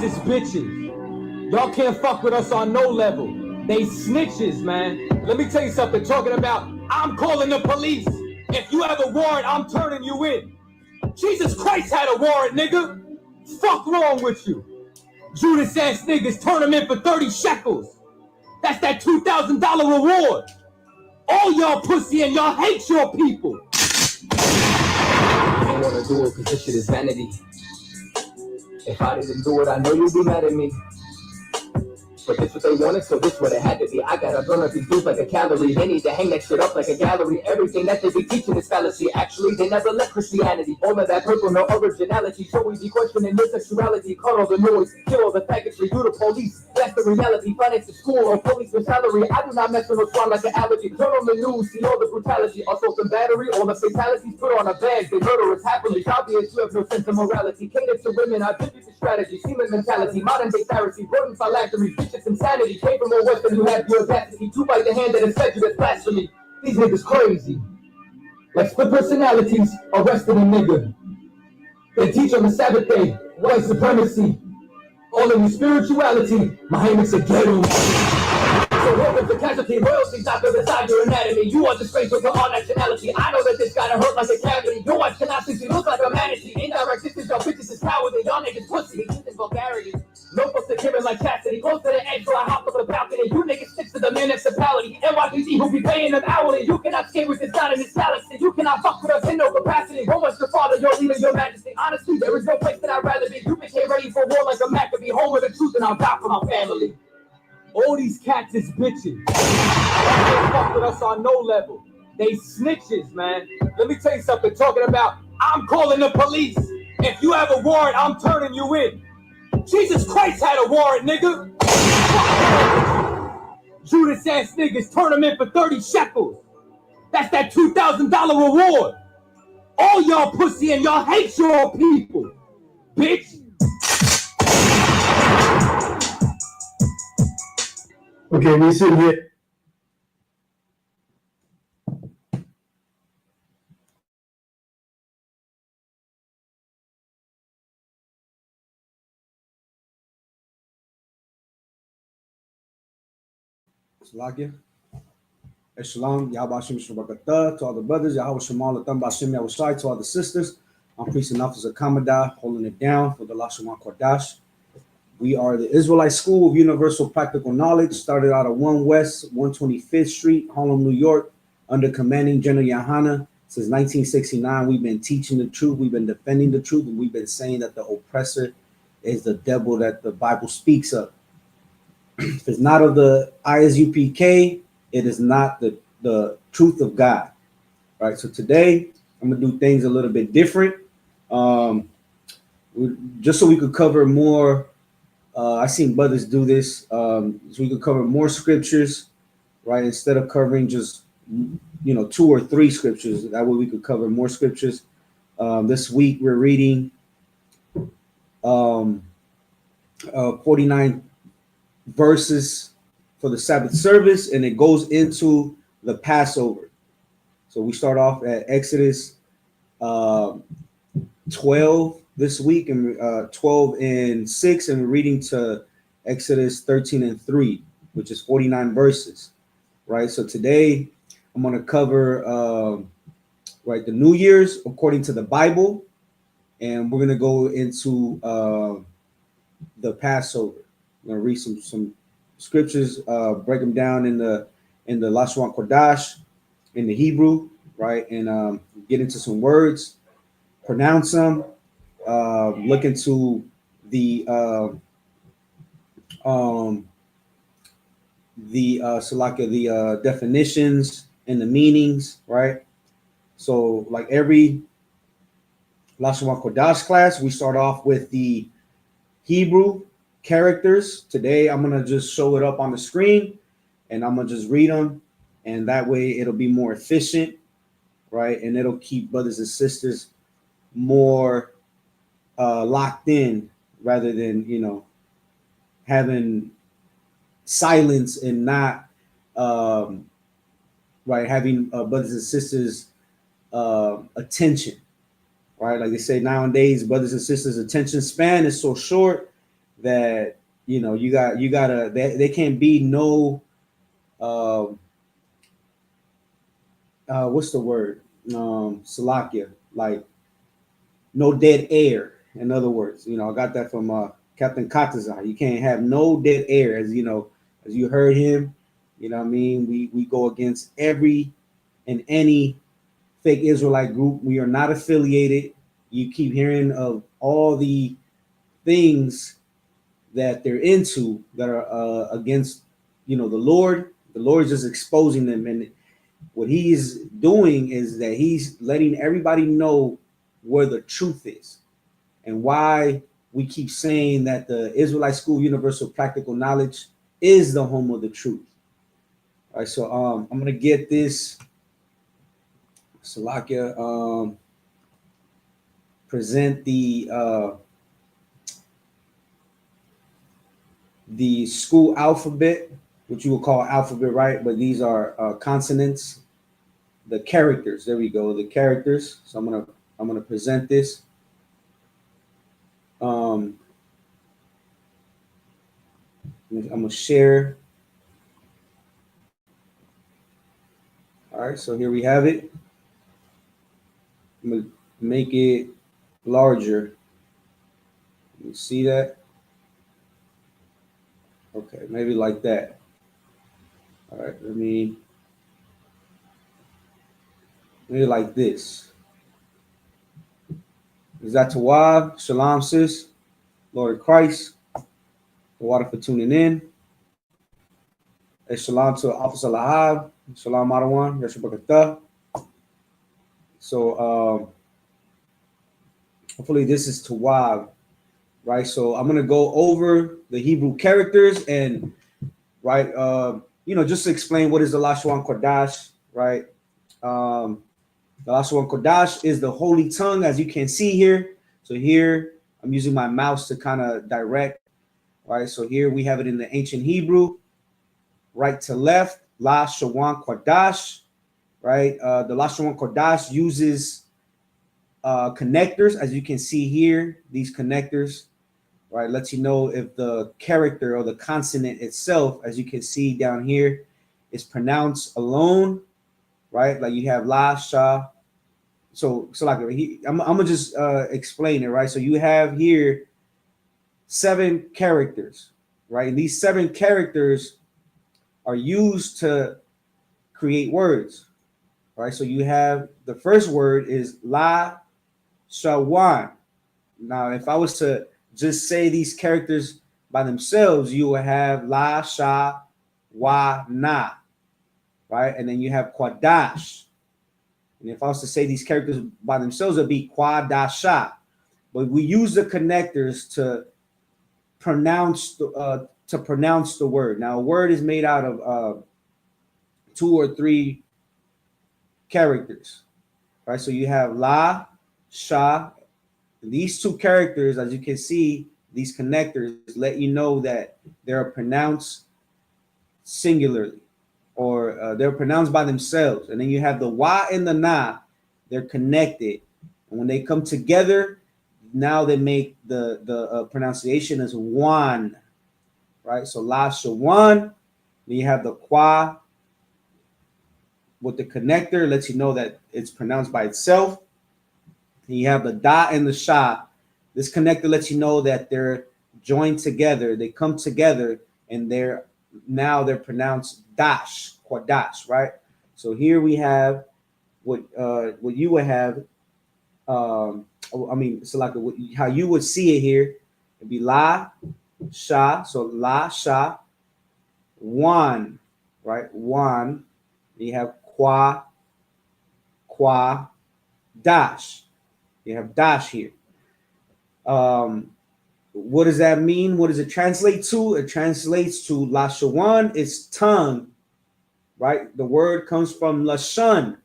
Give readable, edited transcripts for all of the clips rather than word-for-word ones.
is bitches. Y'all can't fuck with us on no level. They snitches, man. Let me tell you something. Talking about, I'm calling the police. If you have a warrant, I'm turning you in. Jesus Christ had a warrant, nigga. Fuck wrong with you? Judas ass niggas turn them in for 30 shekels. That's that $2,000 reward. All y'all pussy and y'all hate your people. I don't wanna do it because this shit is vanity. If I didn't do it, I know you'd be mad at me. But this what they wanted, so this what it had to be. I gotta burn up these dudes like a calorie. They need to hang that shit up like a gallery. Everything that they be teaching is fallacy. Actually, they never left Christianity. All of that purple, no originality. So easy questioning your sexuality. Cut all the noise, kill all the package for you the police. That's the reality. Finance the school or police with salary. I do not mess with no swan like an allergy. Turn on the news, see all the brutality. Assault and battery, all the fatalities. Put on a badge, they murder us happily. It's obvious you have no sense of morality. Cater to women, I give you the strategy. Semen mentality, modern day Pharisee. Rodent phylactery, it's insanity. Came from a Western who had the audacity to bite the hand that has fed you. That's blasphemy. These niggas crazy. Like split personalities, arrested a nigga. They teach on the Sabbath day, white supremacy. All in your spirituality, my name is a ghetto. So welcome to casualty, royalty, doctor beside your anatomy. You are disgraceful to all nationality. I know that this gotta hurt like a cavity. Your wife cannot see you look like a manatee. Indirect distance, y'all bitches is cowardly. Y'all niggas pussy, this is vulgarity. No fucks to killing like chastity. Close to the edge, so I hop up the balcony. You niggas stick to the municipality. NYPD who be paying them hourly. You cannot skate with this God in this galaxy. You cannot fuck with us in no capacity. What was your father, your leader, your majesty? Honestly, there is no place that I'd rather be. You became ready for war like a Maccabee. Home with the truth and I'll die for my family. All these cats is bitches. They can't fuck with us on no level. They snitches, man. Let me tell you something. Talking about, I'm calling the police. If you have a warrant, I'm turning you in. Jesus Christ had a warrant, nigga. Judas ass niggas turn them in for 30 shekels. That's that $2,000 reward. All y'all pussy and y'all hate your people, bitch. Okay, we sit here. SHALAM, Yahweh to all the brothers, Yahweh Shemal, Bashim Yahushai, to all the sisters. I'm Priest and Officer Kamadah, holding it down for the Lashawan Qadash. We are the Israelite School of Universal Practical Knowledge, started out of 1 West 125th Street, Harlem, New York, under commanding General YAHANNA. Since 1969, we've been teaching the truth, we've been defending the truth, and we've been saying that the oppressor is the devil that the Bible speaks of. If it's not of the I.S.U.P.K, it is not the truth of God. All right, so today I'm gonna do things a little bit different. Just so we could cover more. I've seen brothers do this, so we could cover more scriptures, right? Instead of covering just 2 or 3 scriptures, that way we could cover more scriptures. This week we're reading 49 verses for the Sabbath service, and it goes into the Passover. So we start off at Exodus 12 this week, and 12 and 6, and we're reading to Exodus 13 and 3, which is 49 verses, right? So today I'm going to cover the New Year's according to the Bible, and we're going to go into the Passover. I'm going to read some scriptures, break them down in the Lashawan Qadash, in the Hebrew, right? And get into some words, pronounce them, look into the definitions and the meanings, right? So like every Lashawan Qadash class, we start off with the Hebrew characters. Today I'm gonna just show it up on the screen and I'm gonna just read them, and that way it'll be more efficient, right? And it'll keep brothers and sisters more locked in, rather than having silence and not having brothers and sisters attention, right? Like they say nowadays, brothers and sisters attention span is so short that you gotta there can't be no uh, what's the word, Salakia, like no dead air. In other words, I got that from Captain Katazar. You can't have no dead air, as you heard him. You know what I mean? We go against every and any fake Israelite group. We are not affiliated. You keep hearing of all the things that they're into that are against, the Lord. The Lord is just exposing them, and what he's doing is that he's letting everybody know where the truth is and why we keep saying that the Israelite School Universal Practical Knowledge is the home of the truth. All right, so I'm gonna get this Salakia, present the school alphabet, which you will call alphabet, right? But these are consonants, the characters. There we go, the characters. So I'm gonna present this. Um, I'm gonna share. All right, so here we have it. I'm gonna make it larger. You see that? Okay, maybe like that. All right, maybe like this. Is that Tawab? Shalom, sis. Lord Christ. The water for tuning in. A shalom to Officer Lahab. Shalom, Madawan. Yashubakata. So, hopefully, this is Tawab, right? So, I'm going to go over the Hebrew characters and, right, just to explain what is the Lashawan Qadash, right? The Lashawan Qadash is the holy tongue, as you can see here. So, here, I'm using my mouse to kind of direct, right? So, here we have it in the ancient Hebrew, right to left, Lashawan Qadash, right? The Lashawan Qadash uses connectors, as you can see here. These connectors, right, lets you know if the character or the consonant itself, as you can see down here, is pronounced alone, right? Like you have La, Sha. So like I'm gonna just explain it, right? So you have here 7 characters, right? And these 7 characters are used to create words, right? So you have the first word is La Shawan. Now, if I was to just say these characters by themselves, you would have La Sha Wa Na, right? And then you have Qadash. And if I was to say these characters by themselves, it'd be Qadasha. But we use the connectors to pronounce the word. Now, a word is made out of 2 or 3 characters, right? So you have La, Sha. These 2 characters, as you can see, these connectors let you know that they're pronounced singularly, or they're pronounced by themselves. And then you have the Wa and the Na, they're connected. And when they come together, now they make the pronunciation as one, right? So La Shawan, then you have the Qua with the connector, lets you know that it's pronounced by itself. And you have the Da and the Sha. This connector lets you know that they're joined together, they come together, and they're pronounced Dash, Qadash, right? So here we have what you would have. So like how you would see it here, it'd be La Sha, so La Sha, one, right? One. You have Qua Dash. You have Dash here. What does that mean? What does it translate to? It translates to Lashawan is tongue, right? The word comes from Lashon.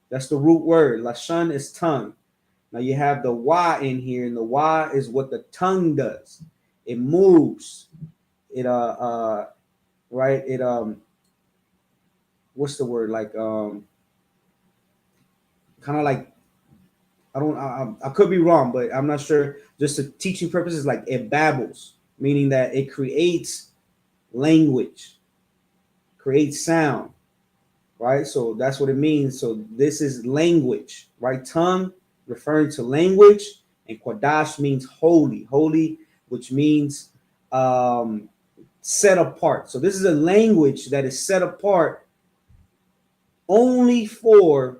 That's the root word. Lashon is tongue. Now you have the Wa in here, and the Wa is what the tongue does. It moves. It right? It what's the word? Like kind of like I could be wrong, but I'm not sure. Just to teaching purposes, like it babbles. meaning that it creates language, creates sound, right? So that's what it means. So this is language, right? Tongue referring to language, and Qadash means holy, holy, which means set apart. So this is a language that is set apart only for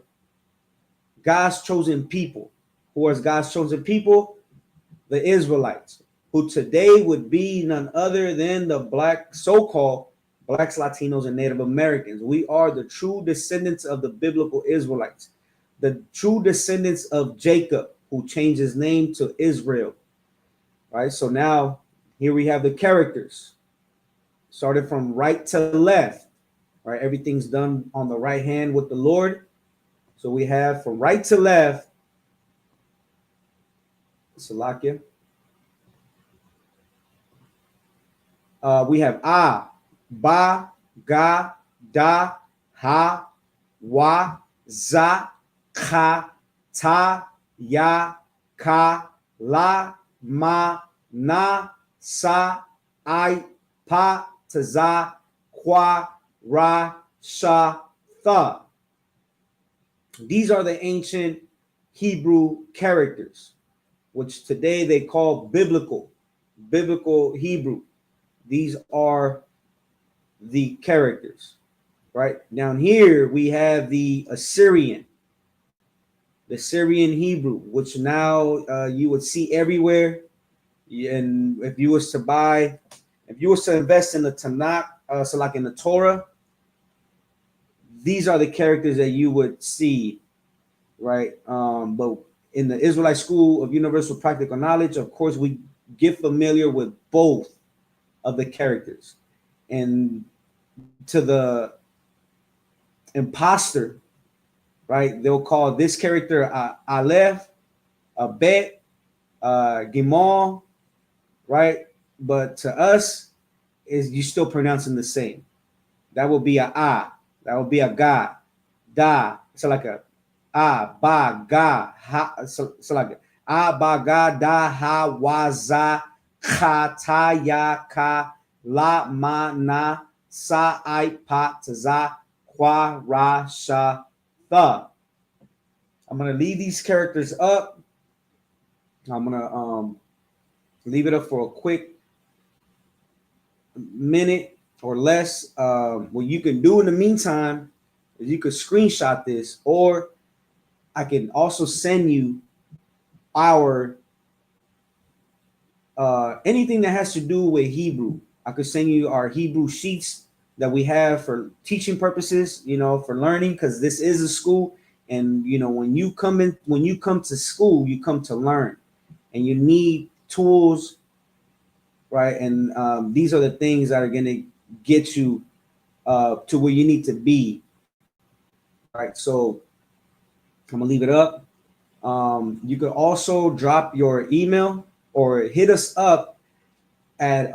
God's chosen people. Who is God's chosen people? The Israelites, who today would be none other than the black, so-called blacks, Latinos, and Native Americans. We are the true descendants of the biblical Israelites, the true descendants of Jacob, who changed his name to Israel. Right. So now here we have the characters, started from right to left. Right. Everything's done on the right hand with the Lord. So we have from right to left, Salakia. We have A, Ba, Ga, Da, Ha, Wa, Za, Ka, Ta, Ya, Ka, La, Ma, Na, Sa, I, Pa, Taza, Kwa, Ra, Sha, Tha. These are the ancient Hebrew characters, which today they call biblical Hebrew. These are the characters, right? Down here, we have the Syrian Hebrew, which now you would see everywhere. And if you was to invest in the Tanakh, so like in the Torah, these are the characters that you would see, right? But in the Israelite School of Universal Practical Knowledge, of course, we get familiar with both of the characters. And to the imposter, right, they'll call this character Aleph, Bet, Gimel, right? But to us, is you still pronouncing the same. That will be that will be a Ga, Da. So like a Ba, Ga, Ha. So like a Ba, Ga, Da, Ha, Wa, Za, Ka, Ta, Ya, Ka, La, Ma, Na, Sa, I, Pa, Taza, Kwa, Ra, Sha, Tha. I'm gonna leave these characters up. I'm gonna leave it up for a quick minute or less. What you can do in the meantime is you could screenshot this, or I can also send you our anything that has to do with Hebrew. I could send you our Hebrew sheets that we have for teaching purposes, for learning, because this is a school. And when you come to school, you come to learn, and you need tools, right? And these are the things that are going to get you to where you need to be, right? So I'm gonna leave it up. You could also drop your email or hit us up at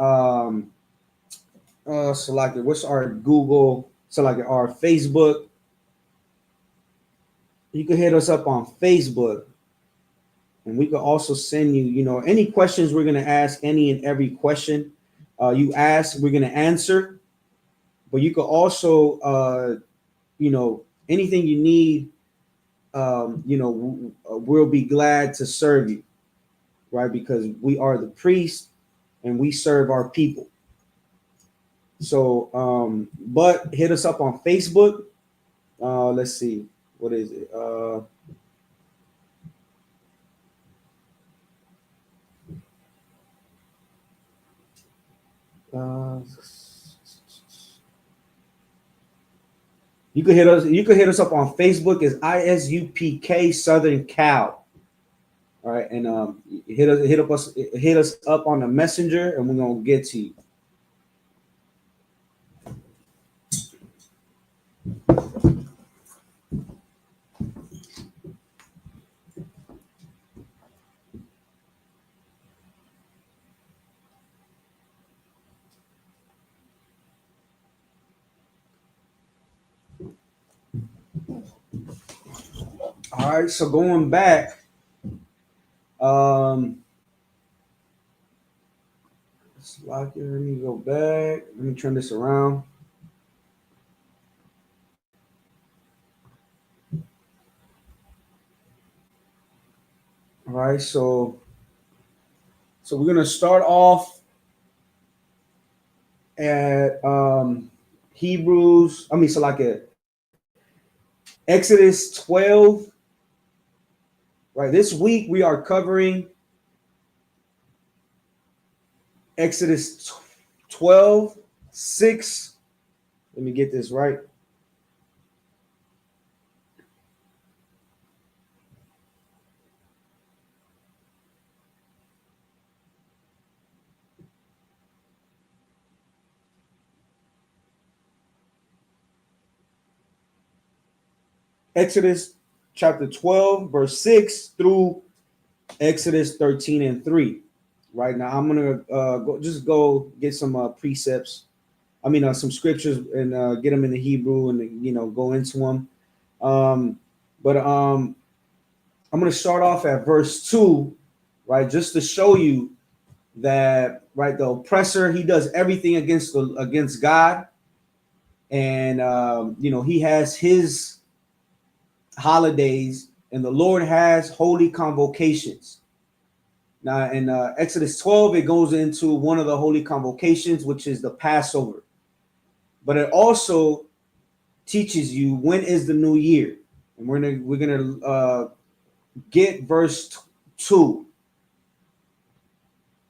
so like what's our Google, so like our Facebook. You can hit us up on Facebook, and we could also send you any questions we're gonna ask. Any and every question you ask, we're gonna answer. But you could also anything you need, we'll be glad to serve you, right? Because we are the priest and we serve our people. So, but hit us up on Facebook. Let's see, what is it? You could hit us up on Facebook as I.S.U.P.K Southern Cal. All right, and hit us up on the messenger, and we're gonna get to you. All right, so going back, let's Lock it. Let me go back. Let me turn this around. All right, so we're gonna start off at Hebrews. I mean, so like a Exodus 12. Right, this week we are covering Exodus 12, 6. Let me get this right. Exodus chapter 12, verse 6 through Exodus 13 and 3. Right now, I'm gonna go get some precepts. I mean, some scriptures and get them in the Hebrew and go into them. But I'm gonna start off at verse 2, right, just to show you that the oppressor, he does everything against God, and he has his holidays, and the Lord has holy convocations. Now in Exodus 12, it goes into one of the holy convocations, which is the Passover. But it also teaches you when is the new year. And we're gonna get verse 2.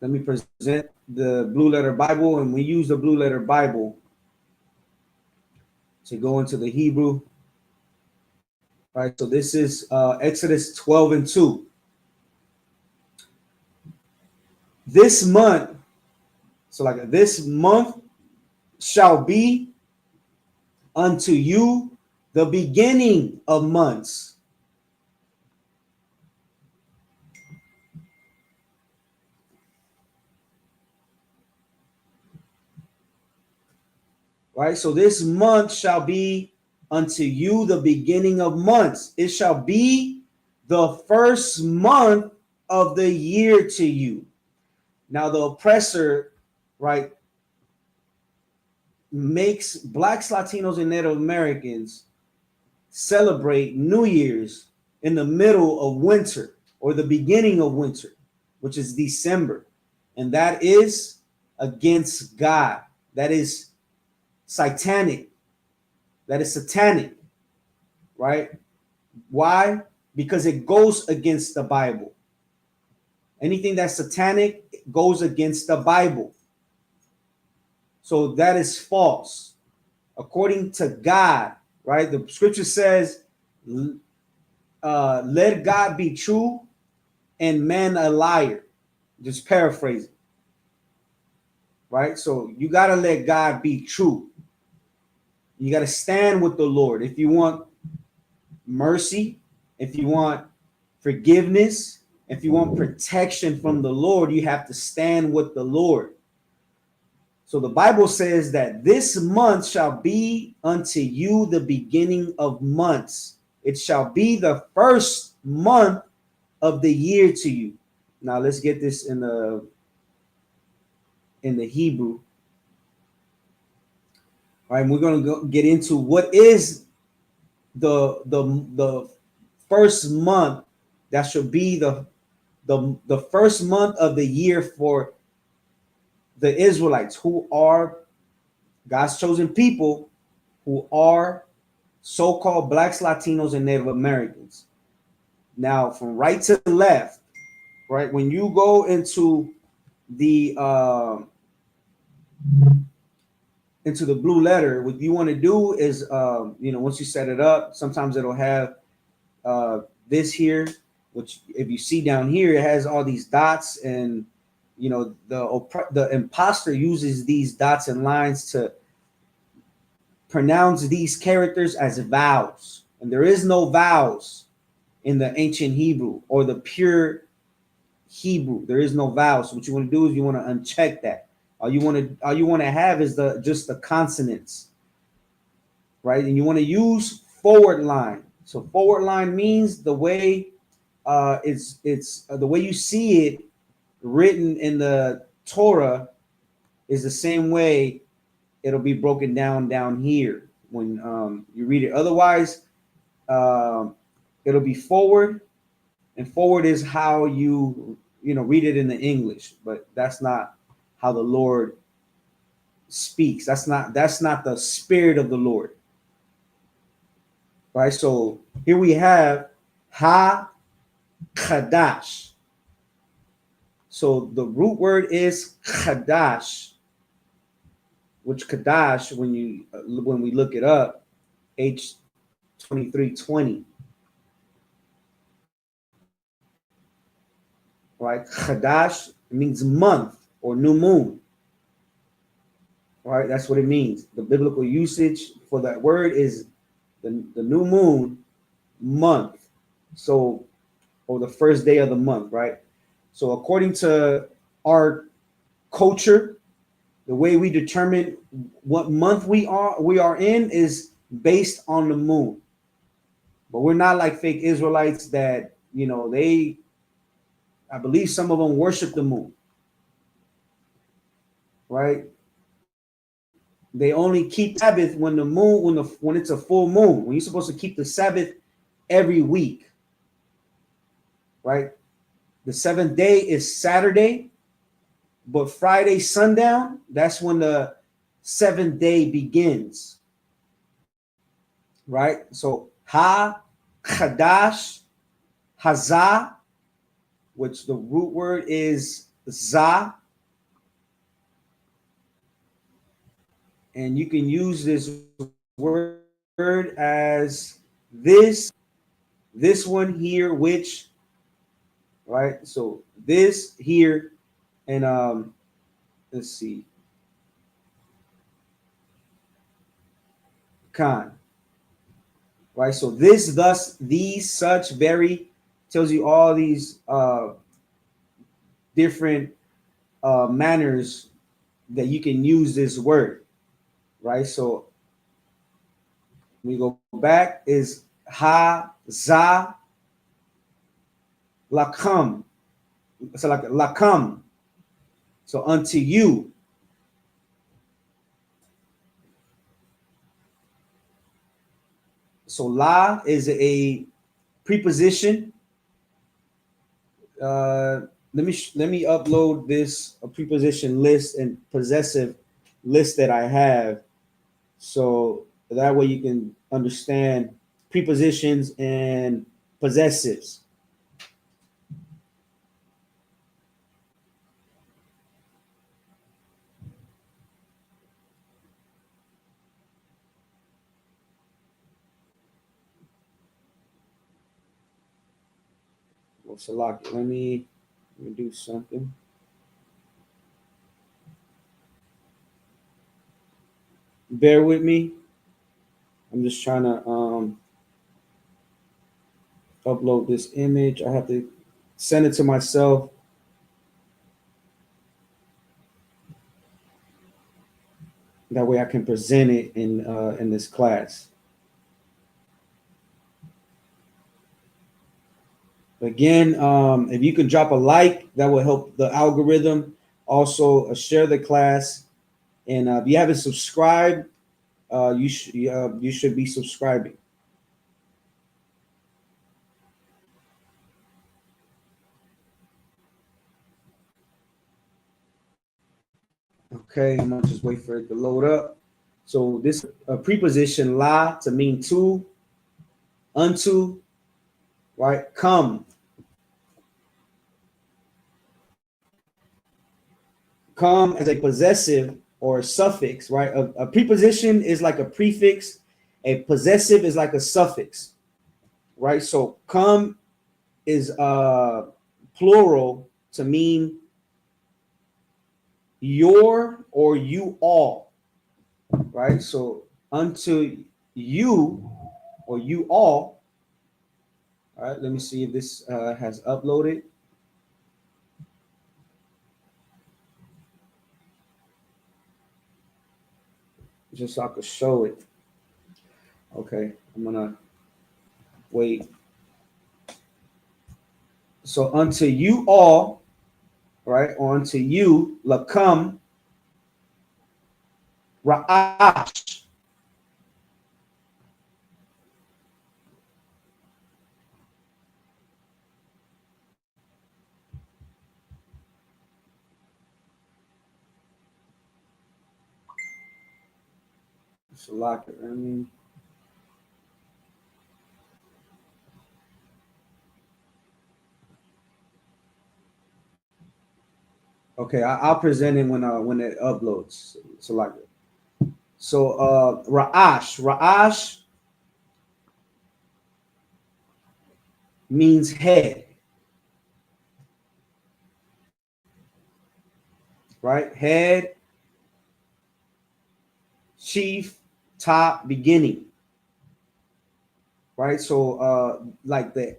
Let me present the Blue Letter Bible, and we use the Blue Letter Bible to go into the Hebrew. All right, so this is Exodus 12 and 2. This month shall be unto you the beginning of months. Right, so this month shall be unto you the beginning of months. It shall be the first month of the year to you. Now the oppressor, right, makes blacks, Latinos, and Native Americans celebrate New Year's in the middle of winter or the beginning of winter, which is December. And that is against God. That is satanic. That is satanic, right? Why? Because it goes against the Bible. Anything that's satanic goes against the Bible. So that is false. According to God, right? The scripture says, let God be true and man a liar. Just paraphrasing. Right? So you got to let God be true. You got to stand with the Lord. If you want mercy, if you want forgiveness, if you want protection from the Lord, you have to stand with the Lord. So the Bible says that this month shall be unto you the beginning of months. It shall be the first month of the year to you. Now let's get this in the Hebrew. All right, we're going to get into what is the first month that should be the first month of the year for the Israelites, who are God's chosen people, who are so-called blacks, Latinos, and Native Americans. Now, from right to left, right, when you go into the blue letter, what you want to do is, once you set it up, sometimes it'll have this here, which if you see down here, it has all these dots, and the imposter uses these dots and lines to pronounce these characters as vowels, and there is no vowels in the ancient Hebrew or the pure Hebrew. There is no vowels. So what you want to do is you want to uncheck that. All you want to have is just the consonants, right? And you want to use forward line. So forward line means the way it's the way you see it written in the Torah is the same way it'll be broken down here when you read it. Otherwise, it'll be forward, and forward is how you know read it in the English, but that's not how the Lord speaks. That's not the spirit of the Lord. Right? So here we have ha Qadash. So the root word is Qadash, which Qadash, when we look it up, H2320, right? Qadash means month or new moon, right? That's what it means. The biblical usage for that word is the new moon month. So, or the first day of the month, right? So according to our culture, the way we determine what month we are in is based on the moon. But we're not like fake Israelites that, I believe some of them worship the moon, right? They only keep Sabbath when the moon, when it's a full moon, when you're supposed to keep the Sabbath every week, right? The seventh day is Saturday, but Friday sundown, that's when the seventh day begins, right? So Ha, Qadash, Hazah, which the root word is Zah, and you can use this word as this one here, which, right? So this here, and let's see, Khan, right? So this, thus, these, such, very, tells you all these different manners that you can use this word, right? So we go back is ha za lakam. So like lakam. So unto you. So la is a preposition. Let me upload this a preposition list and possessive list that I have, so that way you can understand prepositions and possessives. Well, Salaki, let me do something. Bear with me. I'm just trying to upload this image. I have to send it to myself. That way I can present it in this class. Again, if you could drop a like, that will help the algorithm. Also, share the class. And if you haven't subscribed, you should be subscribing. Okay, I'm gonna just wait for it to load up. So this preposition la to mean to, unto, right? Come. Come as a possessive or a suffix, right? A preposition is like a prefix. A possessive is like a suffix, right? So come is plural to mean your or you all, right? So unto you or you all. All right, let me see if this has uploaded. Just so I could show it. Okay, I'm gonna wait. So unto you all, right? Or unto you, lakum, Ra'ash. Shalaka, I mean, okay, I'll present it when it uploads. Shalaka. So Ra'ash means head, right? Head, chief, top, beginning, right? So like the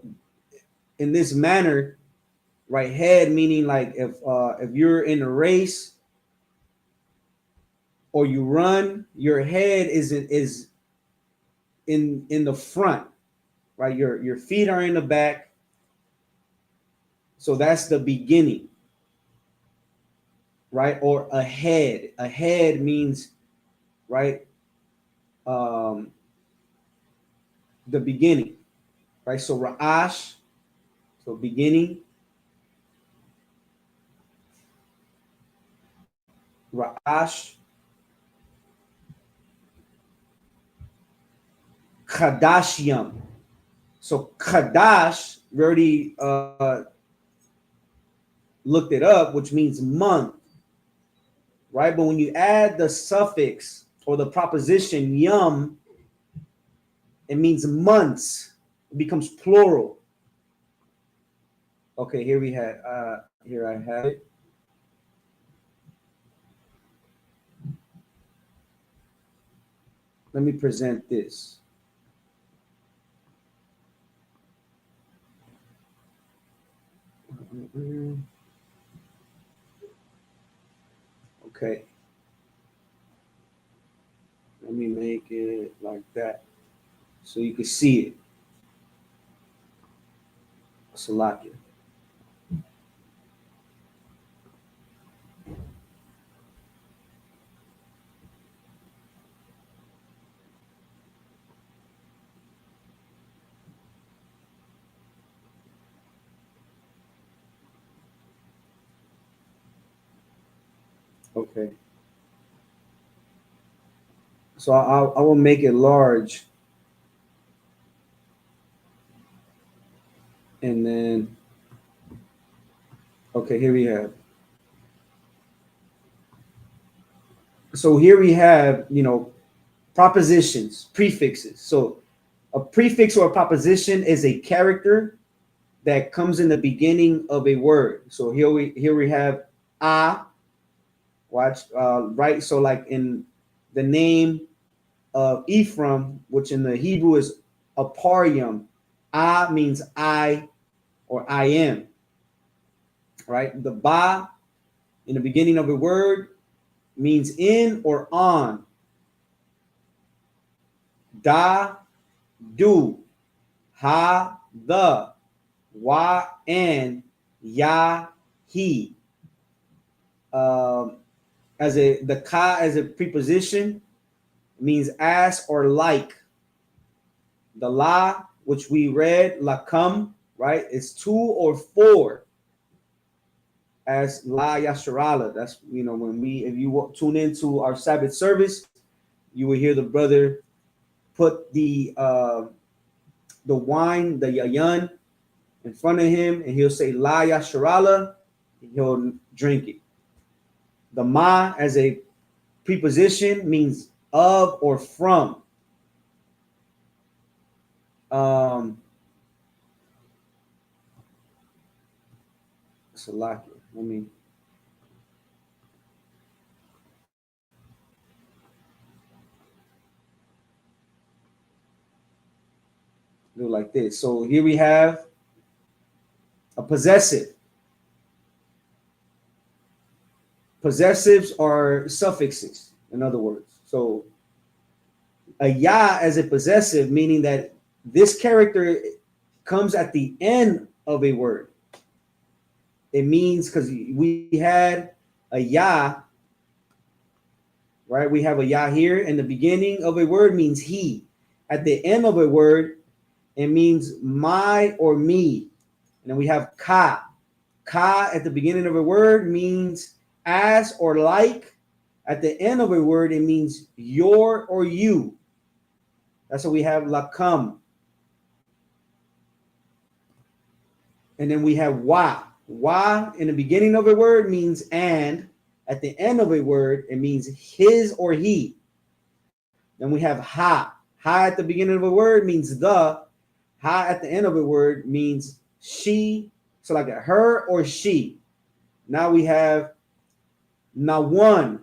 in this manner, right? Head meaning like if you're in a race or you run, your head is in the front, right? Your feet are in the back, so that's the beginning, right? Or ahead. Ahead means right um the beginning, right? So Ra'ash, so beginning, Ra'ash, Qadashyam. So Qadash, we already looked it up, which means month, right? But when you add the suffix or the preposition yum, it means months. It becomes plural. Okay, here I have it. Let me present this. Okay, let me make it like that so you can see it. Salakia. Okay, so I will make it large, and then okay, here we have. So here we have, propositions, prefixes. So a prefix or a proposition is a character that comes in the beginning of a word. So here we have a. Watch, right? So like in the name of Ephraim, which in the Hebrew is Aparium, a means I or I am. Right? The ba in the beginning of a word means in or on. Da, do, ha, the, wa, and, ya, he. Um, as the ka as a preposition means as or like. The la, which we read, lakam, right, is two or four. As la yasharala. That's when if you tune into our Sabbath service, you will hear the brother put the wine, the yayan, in front of him, and he'll say la yasharala, and he'll drink it. The ma as a preposition means of or from. Salaki. Let me do it like this. So here we have a possessive. Possessives are suffixes, in other words. So a ya as a possessive, meaning that this character comes at the end of a word. It means because we had a ya, right? We have a Yah here, and the beginning of a word means he. At the end of a word, it means my or me. And then we have ka. Ka at the beginning of a word means as or like. At the end of a word, it means your or you. That's what we have lakam. And then we have wa. Wa in the beginning of a word means and. At the end of a word, it means his or he. Then we have ha. Ha at the beginning of a word means the. Ha at the end of a word means she. So like a her or she. Now we have nawan.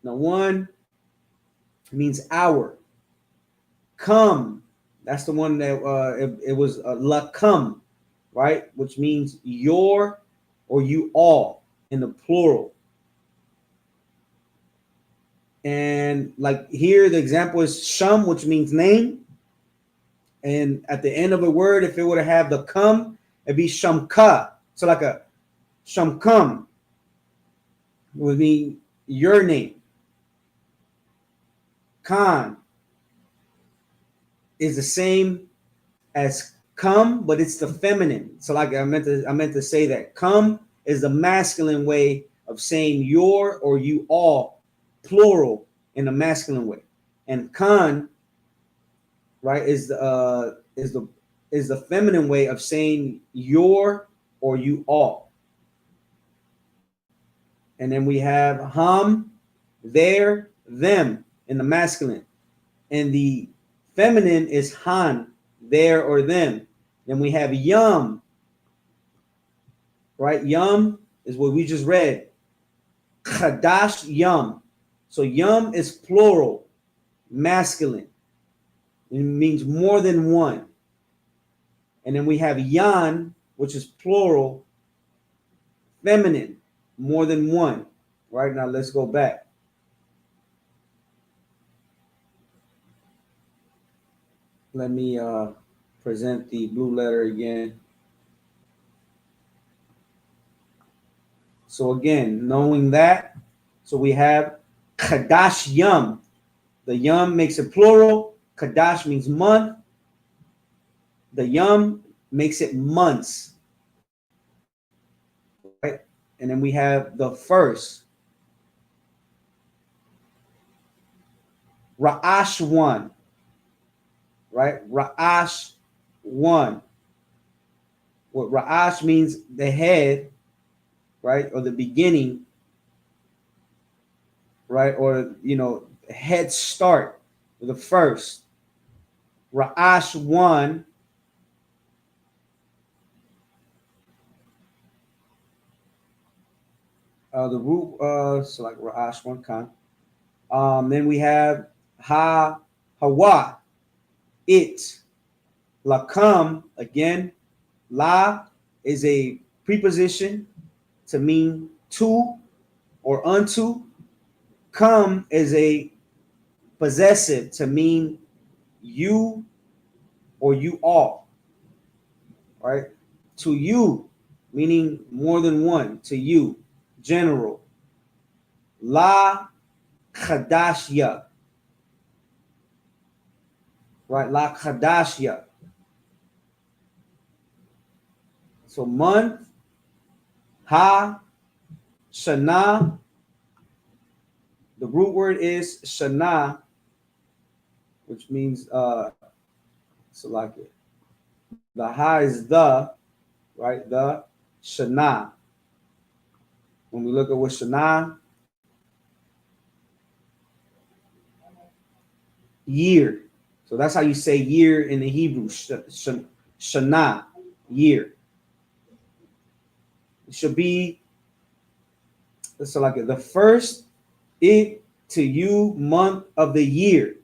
Nawan means our. Come. That's the one that it was lakum, right? Which means your or you all in the plural. And like here, the example is sham, which means name. And at the end of a word, if it were to have the come, it'd be shamka. So like a shamkam would mean your name. Khan is the same as come, but it's the feminine. So like I meant to say that come is the masculine way of saying your or you all, plural in a masculine way. And Khan, right, is the feminine way of saying your or you all. And then we have ham, their, them in the masculine. And the feminine is han, their or them. Then we have yum, right? Yum is what we just read. Qadash yum. So yum is plural, masculine. It means more than one. And then we have yan, which is plural, feminine, more than one. Right now, let's go back. Let me present the blue letter again. So again, knowing that, so we have Qadash yum. The yum makes it plural. Qadash means month. The yum makes it months. Right? And then we have the first. Ra'ash one. Right? Ra'ash one. What Ra'ash means the head, right? Or the beginning, right? Or, head start, the first. Ra'ash one. The root, so like Ra'ash one kan. Then we have Hawa, it. Lakam, again, la is a preposition to mean to or unto. Come is a possessive to mean you or you all, right? To you, meaning more than one, to you, general. La Qadashya, right? La Qadashya. So month, ha, shana. The root word is shana, which means so like it. The ha is the, right? The shana. When we look at what shana, year. So that's how you say year in the Hebrew. Shana, year. It should be so like it. The first it to you month of the year.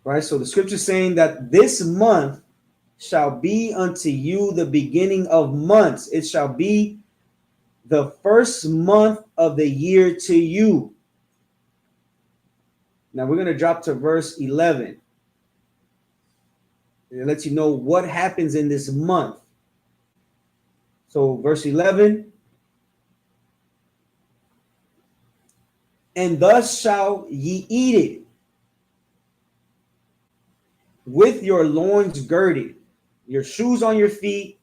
Right? So the scripture is saying that this month shall be unto you the beginning of months. It shall be the first month of the year to you. Now we're going to drop to verse 11. It lets you know what happens in this month. So verse 11, and thus shall ye eat it, with your loins girded, your shoes on your feet,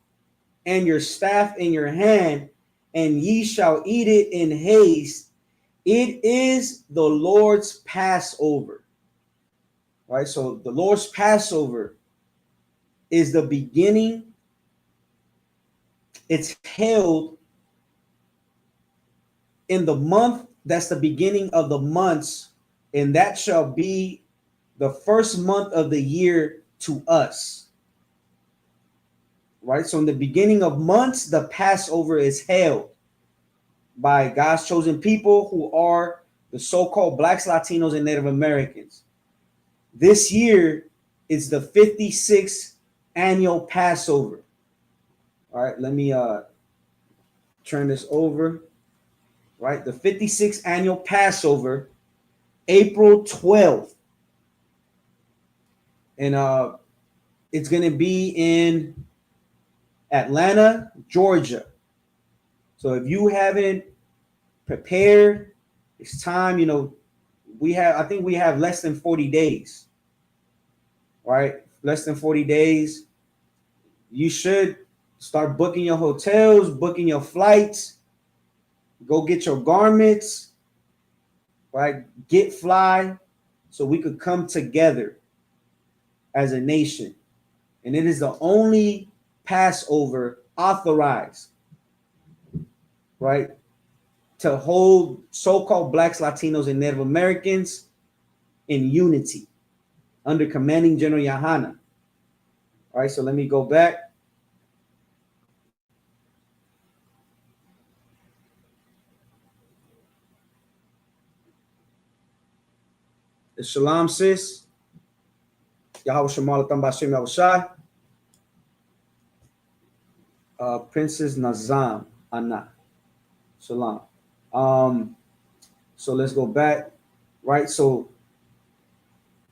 and your staff in your hand, and ye shall eat it in haste. It is the Lord's Passover. Right? So the Lord's Passover is the beginning. It's held in the month that's the beginning of the months, and that shall be the first month of the year to us. Right? So in the beginning of months, the Passover is held by God's chosen people who are the so-called Blacks, Latinos, and Native Americans. This year is the 56th annual Passover. All right, let me turn this over. Right, the 56th annual Passover, April 12th. And it's going to be in Atlanta, Georgia. So if you haven't prepared, it's time. I think we have less than 40 days. Right? Less than 40 days. You should start booking your hotels, booking your flights, go get your garments, right? Get fly so we could come together as a nation. And it is the only Passover authorized, right, to hold so-called Blacks, Latinos, and Native Americans in unity under commanding General YAHANNA. All right, so let me go back. The Shalom, sis. Yahweh Shemal Atam B'Shem Yahushai. Princess Nazam Anna. Shalom. So let's go back. Right, so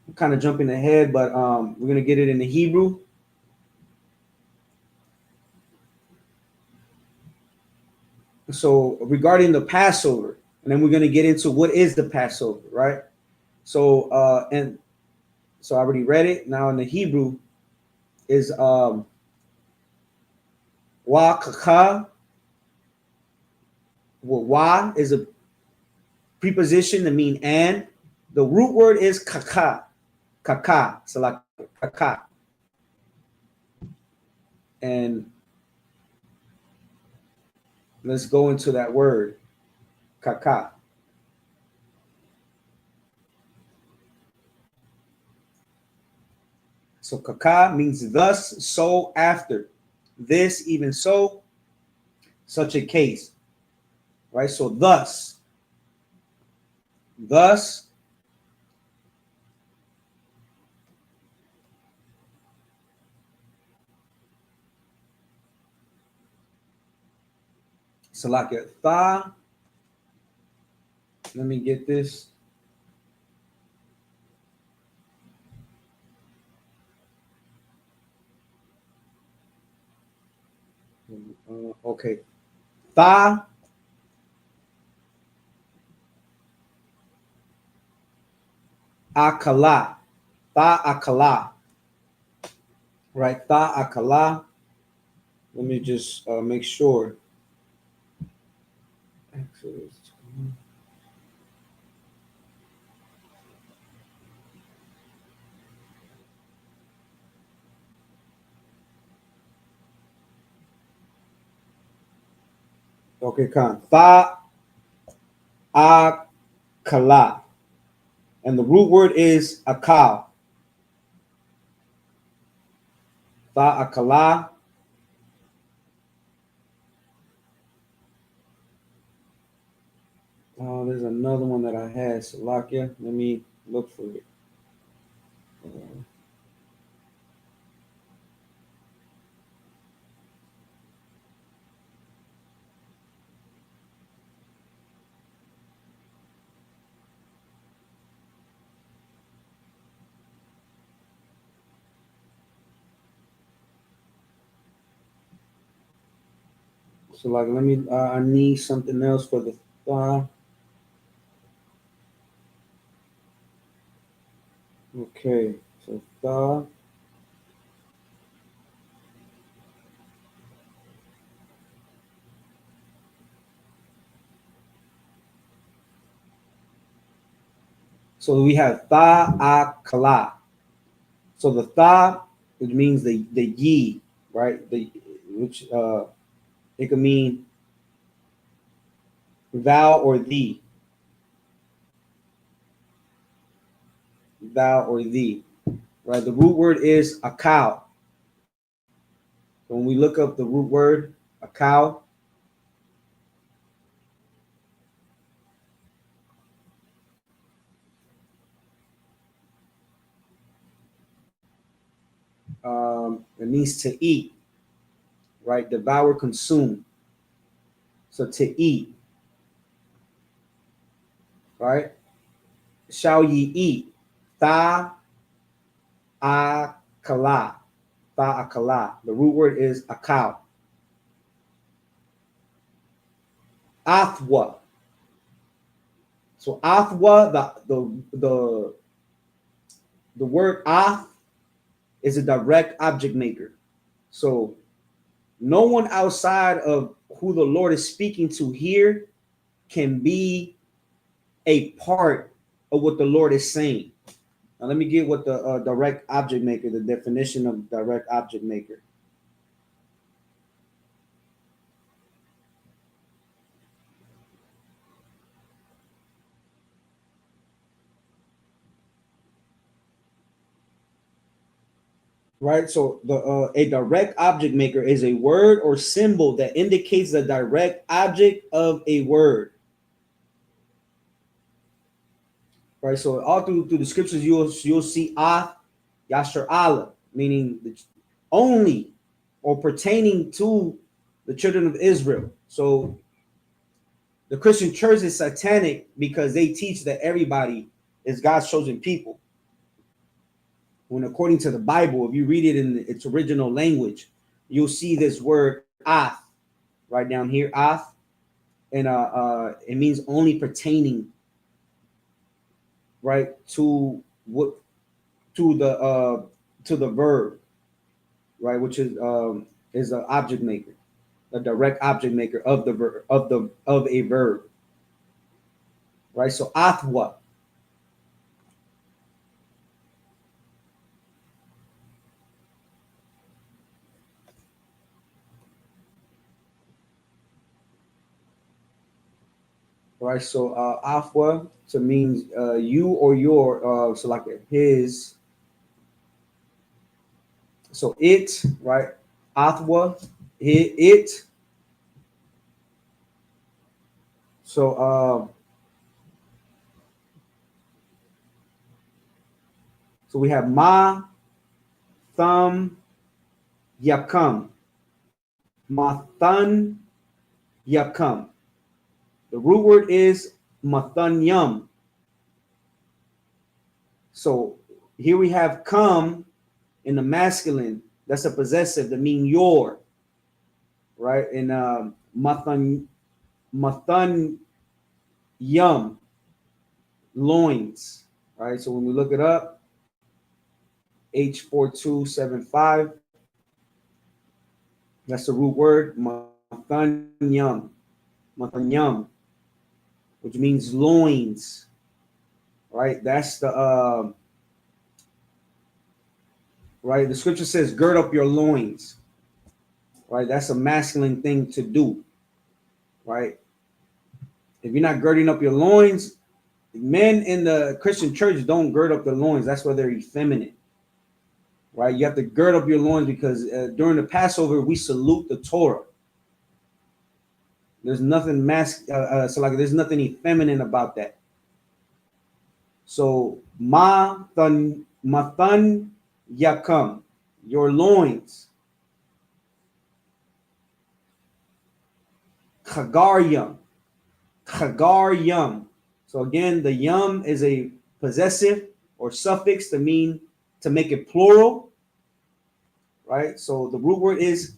I'm kind of jumping ahead, but we're going to get it in the Hebrew. So regarding the Passover, and then we're going to get into what is the Passover, right? So and so I already read it. Now in the Hebrew is wa kaka. Well, wa is a preposition to mean and. The root word is kaka, kaka, so like kaka, and let's go into that word, kaka. So kaka means thus, so, after, this, even so, such a case, right? So thus, Salakia, tha, let me get this. Okay. Tha akala. Tha akala. Right? Tha akala. Let me just make sure. Okay, Khan. Tha akala. And the root word is akal. Tha akala. Oh, there's another one that I had, Salakia. Let me look for it. So like, let me. I need something else for the tha. Okay, so tha. So we have kala. So the tha, which means the ye, right? The which it could mean thou or thee, thou or thee, right? The root word is a cow. When we look up the root word, a cow, it means to eat, right? Devour, consume. So to eat, right? Shall ye eat? Tha akala. Tha akala. The root word is a cow. Athwa. So athwa, the word ath is a direct object maker. So no one outside of who the Lord is speaking to here can be a part of what the Lord is saying. Now, let me get what the direct object maker, the definition of direct object maker. Right. So the a direct object maker is a word or symbol that indicates the direct object of a word. Right. So all through the scriptures, you'll see Yasher Allah, meaning only or pertaining to the children of Israel. So the Christian church is satanic because they teach that everybody is God's chosen people. When according to the Bible, if you read it in its original language, you'll see this word ath right down here, ath, and it means only pertaining, right, to what to the verb, right, which is an object maker, a direct object maker of the verb of a verb, right? So athwa, right? So afwa to means you or your, so like his. So it, right? Athwa, it. So so we have ma, thumb, yakam, ma thun, yakam. The root word is mathanyam. So here we have come in the masculine. That's a possessive that mean your, right? And mathan yum, loins, right? So when we look it up, H4275, that's the root word, mathanyam, mathanyam, which means loins, right? That's the right. The scripture says, "Gird up your loins," right? That's a masculine thing to do, right? If you're not girding up your loins, men in the Christian church don't gird up their loins. That's why they're effeminate, right? You have to gird up your loins because during the Passover we salute the Torah. There's nothing so like there's nothing effeminate about that. So mathan yakam, your loins. Chagar yum, chagar yum. So again, the yum is a possessive or suffix to mean to make it plural, right? So the root word is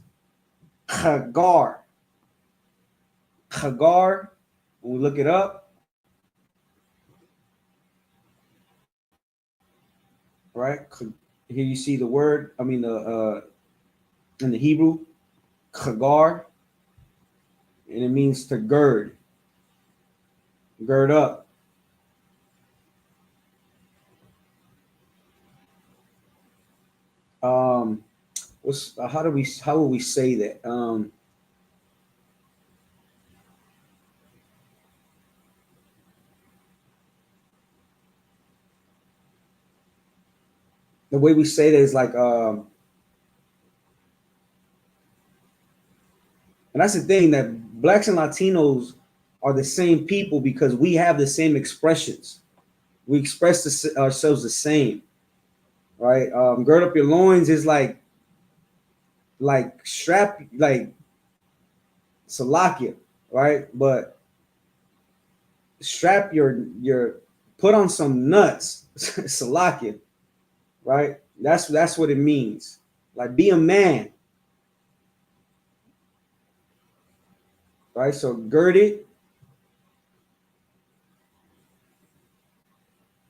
chagar. Chagar, when we look it up, right? Here you see the word. I mean, the in the Hebrew, chagar, and it means to gird, gird up. Um, how will we say that? The way we say that is like, and that's the thing, that blacks and Latinos are the same people because we have the same expressions. We express ourselves the same, right? Gird up your loins is like strap, like salakia, right? But strap your put on some nuts, salakia, right? That's what it means. Like be a man, right? So girded,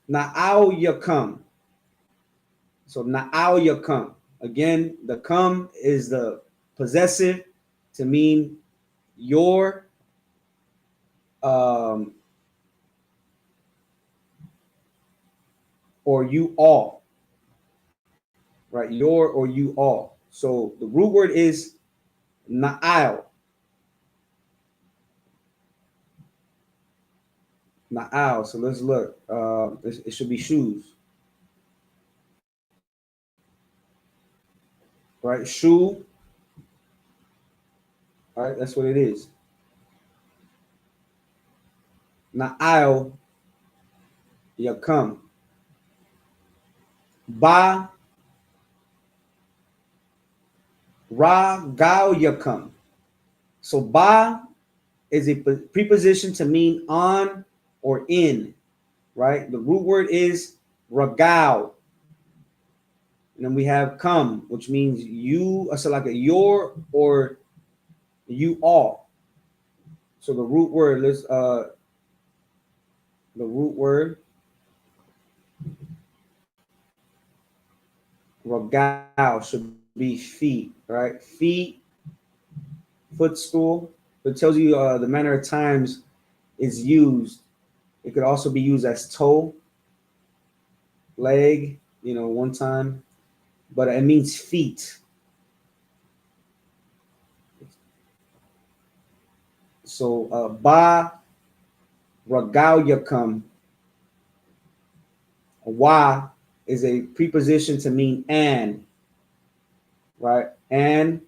na'al yakam. So na'al yakam. Again, the come is the possessive to mean your, um, or you all, right? Your or you all. So the root word is na'al, na'al. So let's look. It should be shoes, right? Shoe, right? That's what it is. Na'al yakam. Ba ra gal yakam. So ba is a preposition to mean on or in, right? The root word is ragal. And then we have come, which means you, so like a your or you all. So the root word, the root word ragal should be feet, right? Feet, footstool. It tells you the manner of times is used. It could also be used as toe, leg, one time, but it means feet. So ba ragal yakam, wa is a preposition to mean and, right? And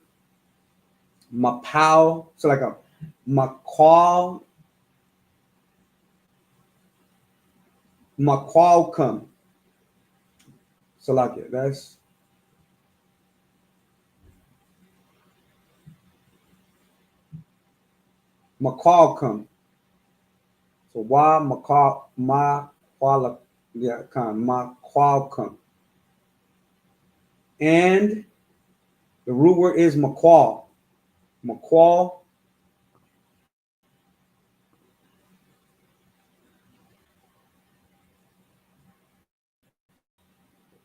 mapau, so like a maqual, maqualcum. So like that's maqualcum. So wa maqual ma quala, yeah, maqualcum. And the root word is maqual. Maqual.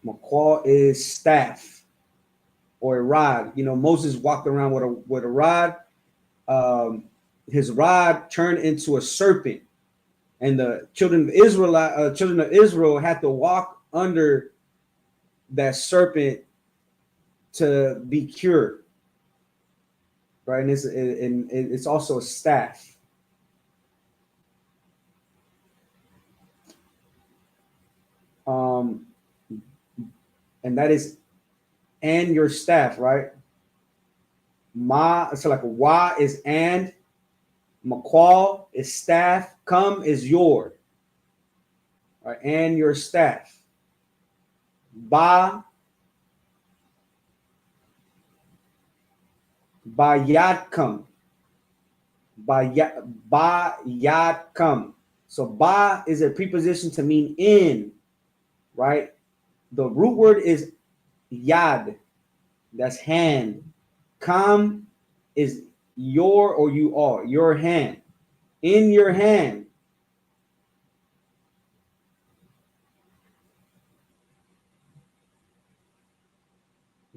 Maqual is staff or a rod. Moses walked around with a rod. Um, his rod turned into a serpent, and the children of Israel had to walk under that serpent to be cured, right? And it's also a staff. Um, and that is and your staff, right? So like a wa is and, maqual is staff, come is your, right? And your staff. Ba yad come. Ba yad come. So ba is a preposition to mean in, right? The root word is yad, that's hand. Kam is your or you are, your hand. In your hand.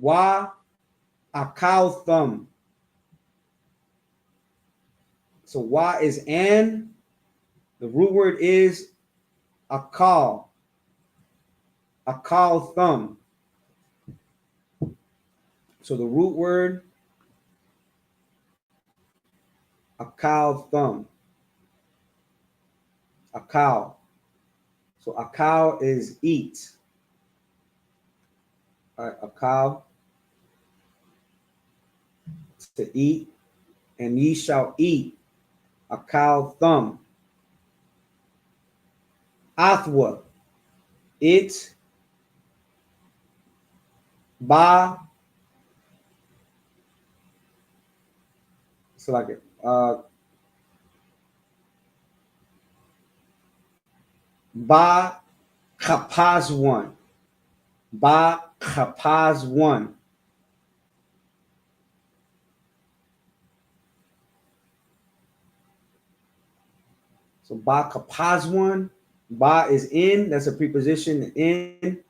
Wa akal thumb. So wa is an. The root word is akal. Akal thumb. So the root word akal thumb. Akal. So akal is eat. All right, akal, to eat, and ye shall eat. Akal thumb. Athwa, it. Ba, so like it. Ba kapaz one. Ba kapaz one. So ba kapaz one. Ba is in. That's a preposition in.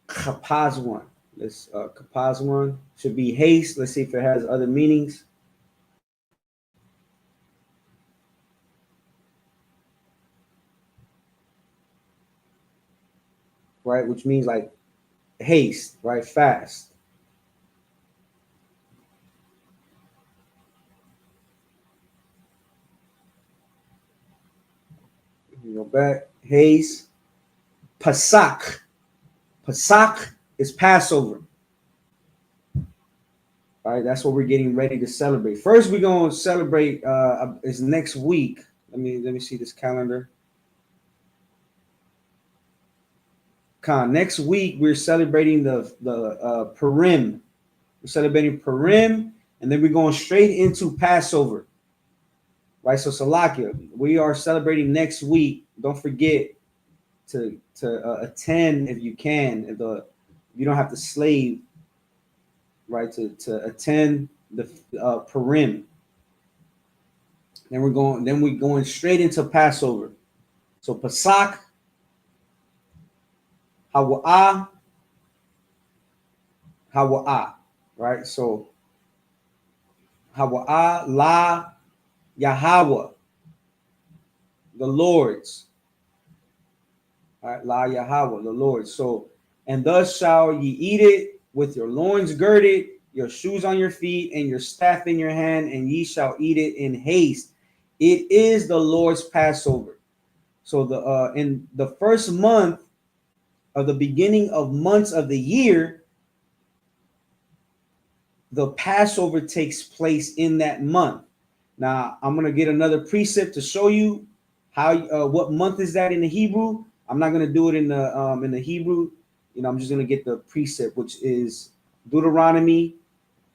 Kapaz one. Let's kapaz one should be haste. Let's see if it has other meanings. Right, which means like haste, right? Fast. You go back. Haste. Pasak. Pasak is Passover. All right, that's what we're getting ready to celebrate. First, we're gonna celebrate is next week. Let me see this calendar. Next week we're celebrating the Purim. We're celebrating Purim, and then we're going straight into Passover. Right, so Salakia, we are celebrating next week. Don't forget to attend if you can. If you don't have to slave, right, to attend the Purim. Then we're going straight into Passover. So Pasak, Hawa'ah, Hawa'ah, right? So Hawa'ah, La Yahweh, the Lord's. All right, La Yahweh, the Lord. So, and thus shall ye eat it with your loins girded, your shoes on your feet, and your staff in your hand, and ye shall eat it in haste. It is the Lord's Passover. So in the first month of the beginning of months of the year, the Passover takes place in that month. Now, I'm going to get another precept to show you how what month is that in the Hebrew. I'm not going to do it in the Hebrew. I'm just going to get the precept, which is Deuteronomy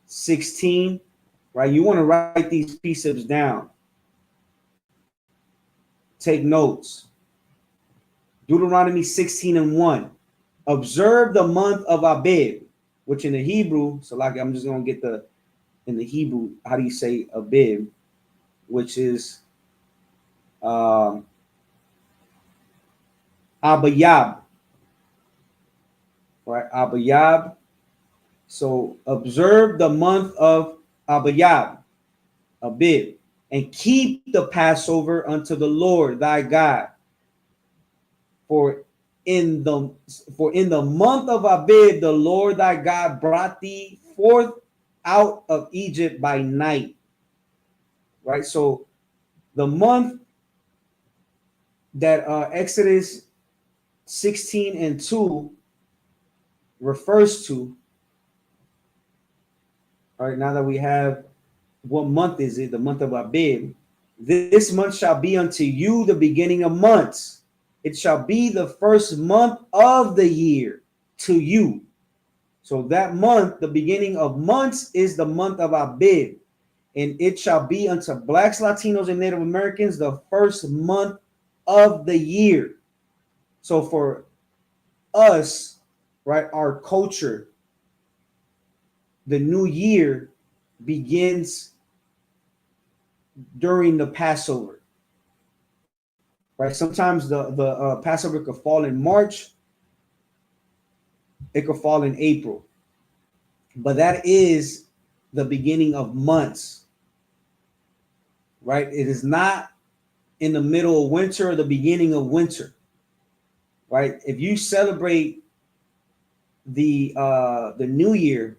16, right? You want to write these precepts down. Take notes. Deuteronomy 16:1. Observe the month of Abib, which in the Hebrew, so like I'm just going to get in the Hebrew, how do you say Abib, which is Abayab, right? Abayab. So observe the month of Abayab, Abib, and keep the Passover unto the Lord thy God. For in the month of Abib, the Lord thy God brought thee forth out of Egypt by night. Right? So the month that Exodus 16:2 refers to. All right, now that we have what month is it, the month of Abib, this month shall be unto you the beginning of months. It shall be the first month of the year to you. So that month, the beginning of months, is the month of Abib. And it shall be unto blacks, Latinos, and Native Americans the first month of the year. So for us, right, our culture, the new year begins during the Passover, right? Sometimes the Passover could fall in March, It could fall in April. But that is the beginning of months, right? It is not in the middle of winter or the beginning of winter, right? If you celebrate the New Year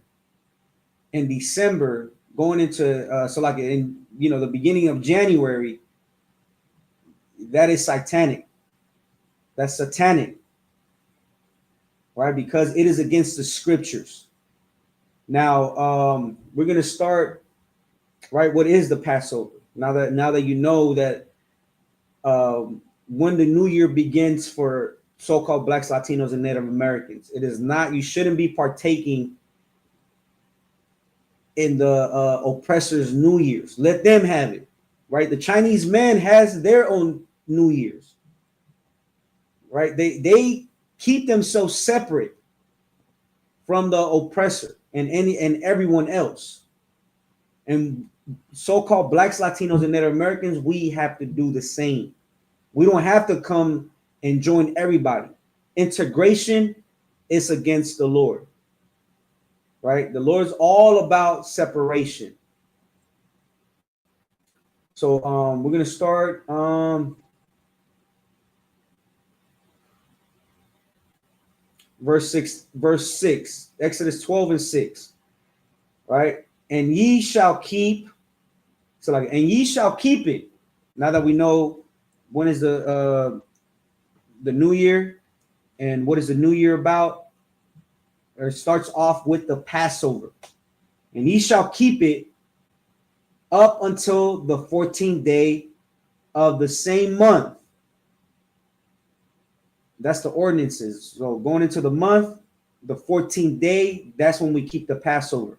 in December, going into so like in the beginning of January, that is satanic. That's satanic, right? Because it is against the scriptures. Now we're gonna start, right? What is the Passover? Now that you know that when the new year begins for so-called Blacks, Latinos, and Native Americans, it is not. You shouldn't be partaking in the oppressors' New Year's. Let them have it, right? The Chinese man has their own New Year's, right? They keep themselves separate from the oppressor and everyone else. And so-called Blacks, Latinos, and Native Americans, we have to do the same. We don't have to come and join everybody. Integration is against the Lord, right? The Lord's all about separation. So we're gonna start verse 6, Exodus 12 and 6, right? And ye shall keep, and ye shall keep it. Now that we know when is the new year and what is the new year about, it starts off with the Passover. And ye shall keep it up until the 14th day of the same month. That's the ordinances. So going into the month, the 14th day, that's when we keep the Passover.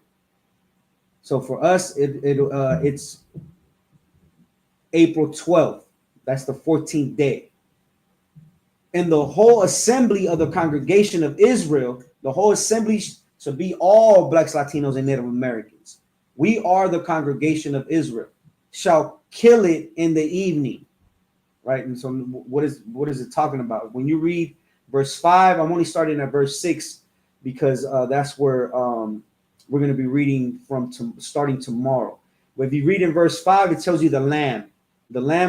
So for us, it's April 12th. That's the 14th day. And the whole assembly of the congregation of Israel, the whole assembly should be all Blacks, Latinos, and Native Americans. We are the congregation of Israel. Shall kill it in the evening, right? And so what is it talking about? When you read verse 5, I'm only starting at verse 6 because that's where we're going to be reading from starting tomorrow. But if you read in verse 5, it tells you the lamb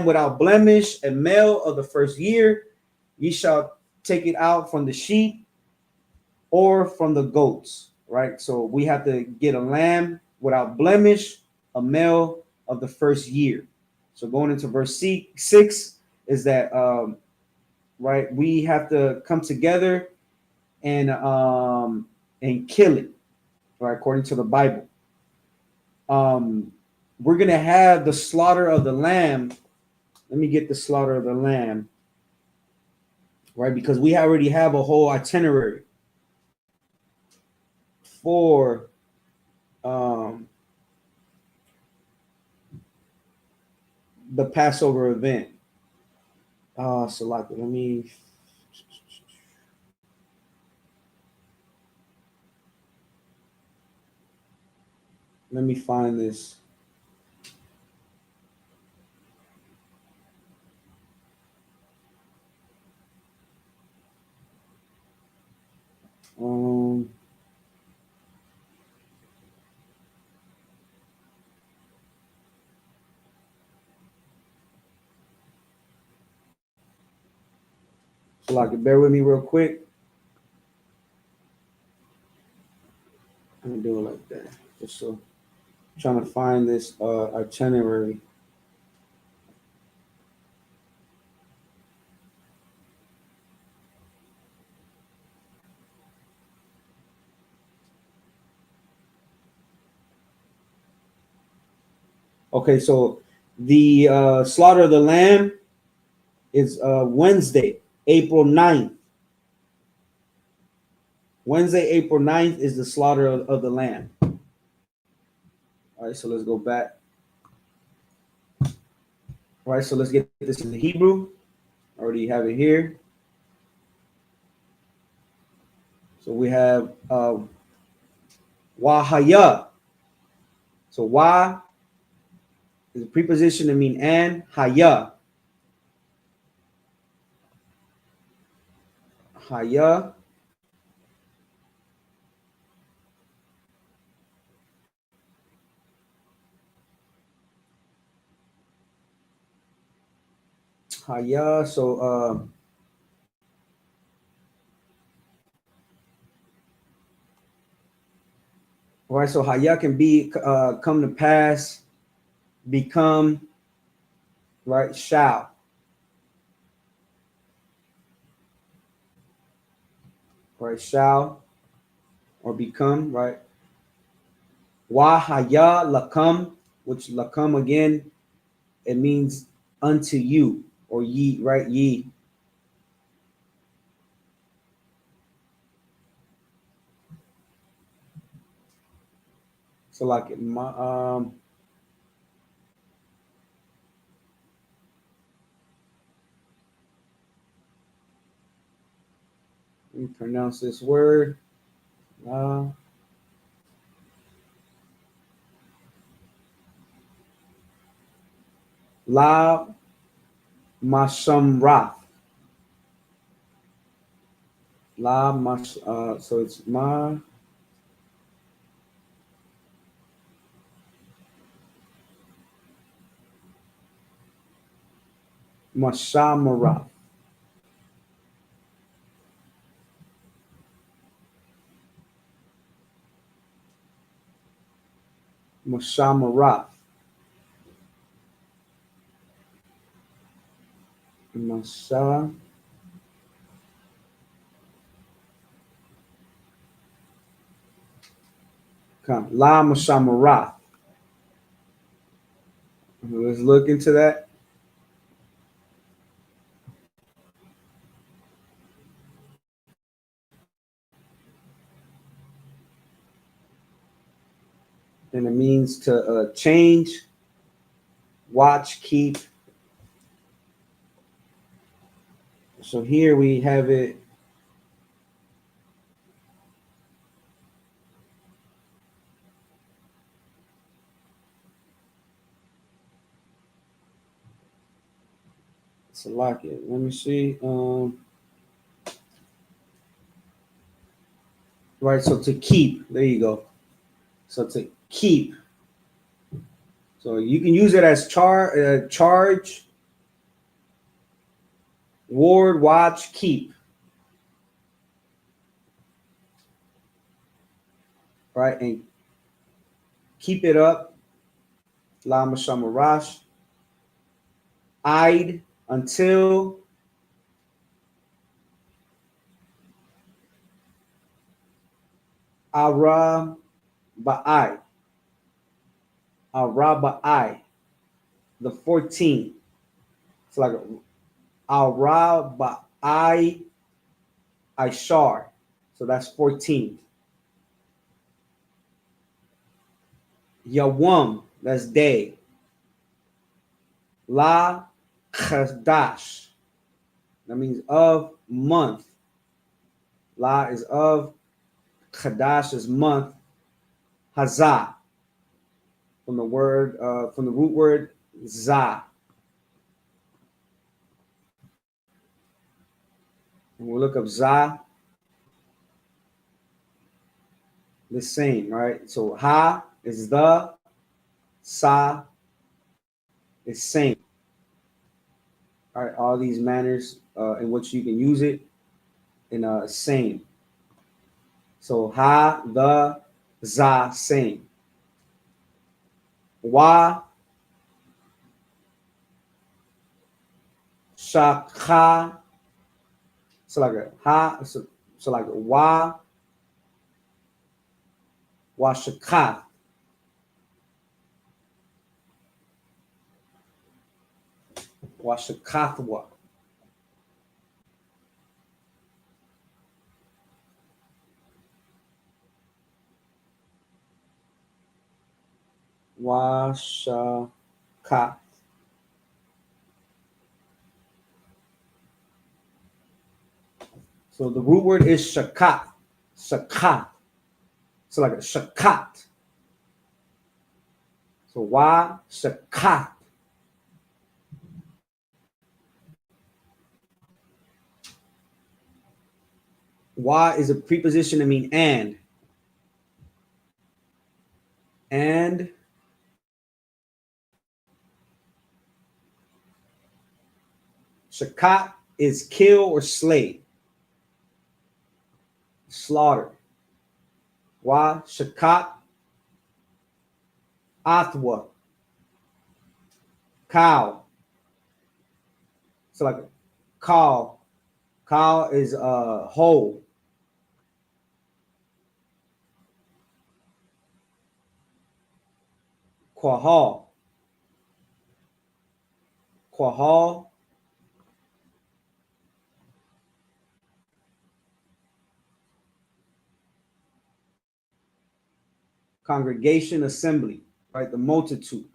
without blemish, a male of the first year. Ye shall take it out from the sheep or from the goats, right? So we have to get a lamb without blemish, a male of the first year. So going into verse 6 is that, right, we have to come together and kill it, right, according to the Bible. We're going to have the slaughter of the lamb. Let me get the slaughter of the lamb. Right, because we already have a whole itinerary for the Passover event. So like, let me find this. So like, bear with me real quick. I'm gonna do it like that. Just so I'm trying to find this itinerary. Okay, so the slaughter of the lamb is Wednesday, April 9th. Wednesday, April 9th is the slaughter of the lamb. All right, so let's go back. All right, so let's get this in the Hebrew. I already have it here. So we have Wahaya. So Wa is a preposition to mean and. Haya. Haya. Haya. So right. So haya can be come to pass, become, right? Shall, right? Shall or become, right? Wahaya lakam, which lakam again, it means unto you or ye, right? Ye. So like my let me pronounce this word. Uh, La Mashamrath. So it's Ma Mashamarath. Mashamarath. Masha. Come. La Mashamarath. Let's look into that. And it means to change, watch, keep. So here we have it. So like it. Let me see. Right. So to keep. There you go. So to keep. So you can use it as charge, ward, watch, keep. Right. And keep it up. La Mashamarash. I'd until Ara Ba'ai. Ara Ba'ai. The 14th. It's like Ara Ba'ai Ishar. So that's 14th. Yawam. That's day. La Qadash. That means of month. La is of. Qadash is month. Hazah. From the root word za. And we'll look up za, the same, right? So ha is the, sa is same. All right, all these manners in which you can use it in same. So ha, the, za, same. Wa, shaka. So like a ha, so like a wa, shaka. Wa shakathwa. Wa shaka. So the root word is shakat. Shakat. So like a shakat. So wa shakat. Wa is a preposition to mean and. And Shakat is kill or slay, slaughter. Why? Shakat, athwa, cow. So like cow. Cow is whole. Quahal. Quahal congregation, assembly, right? The multitude.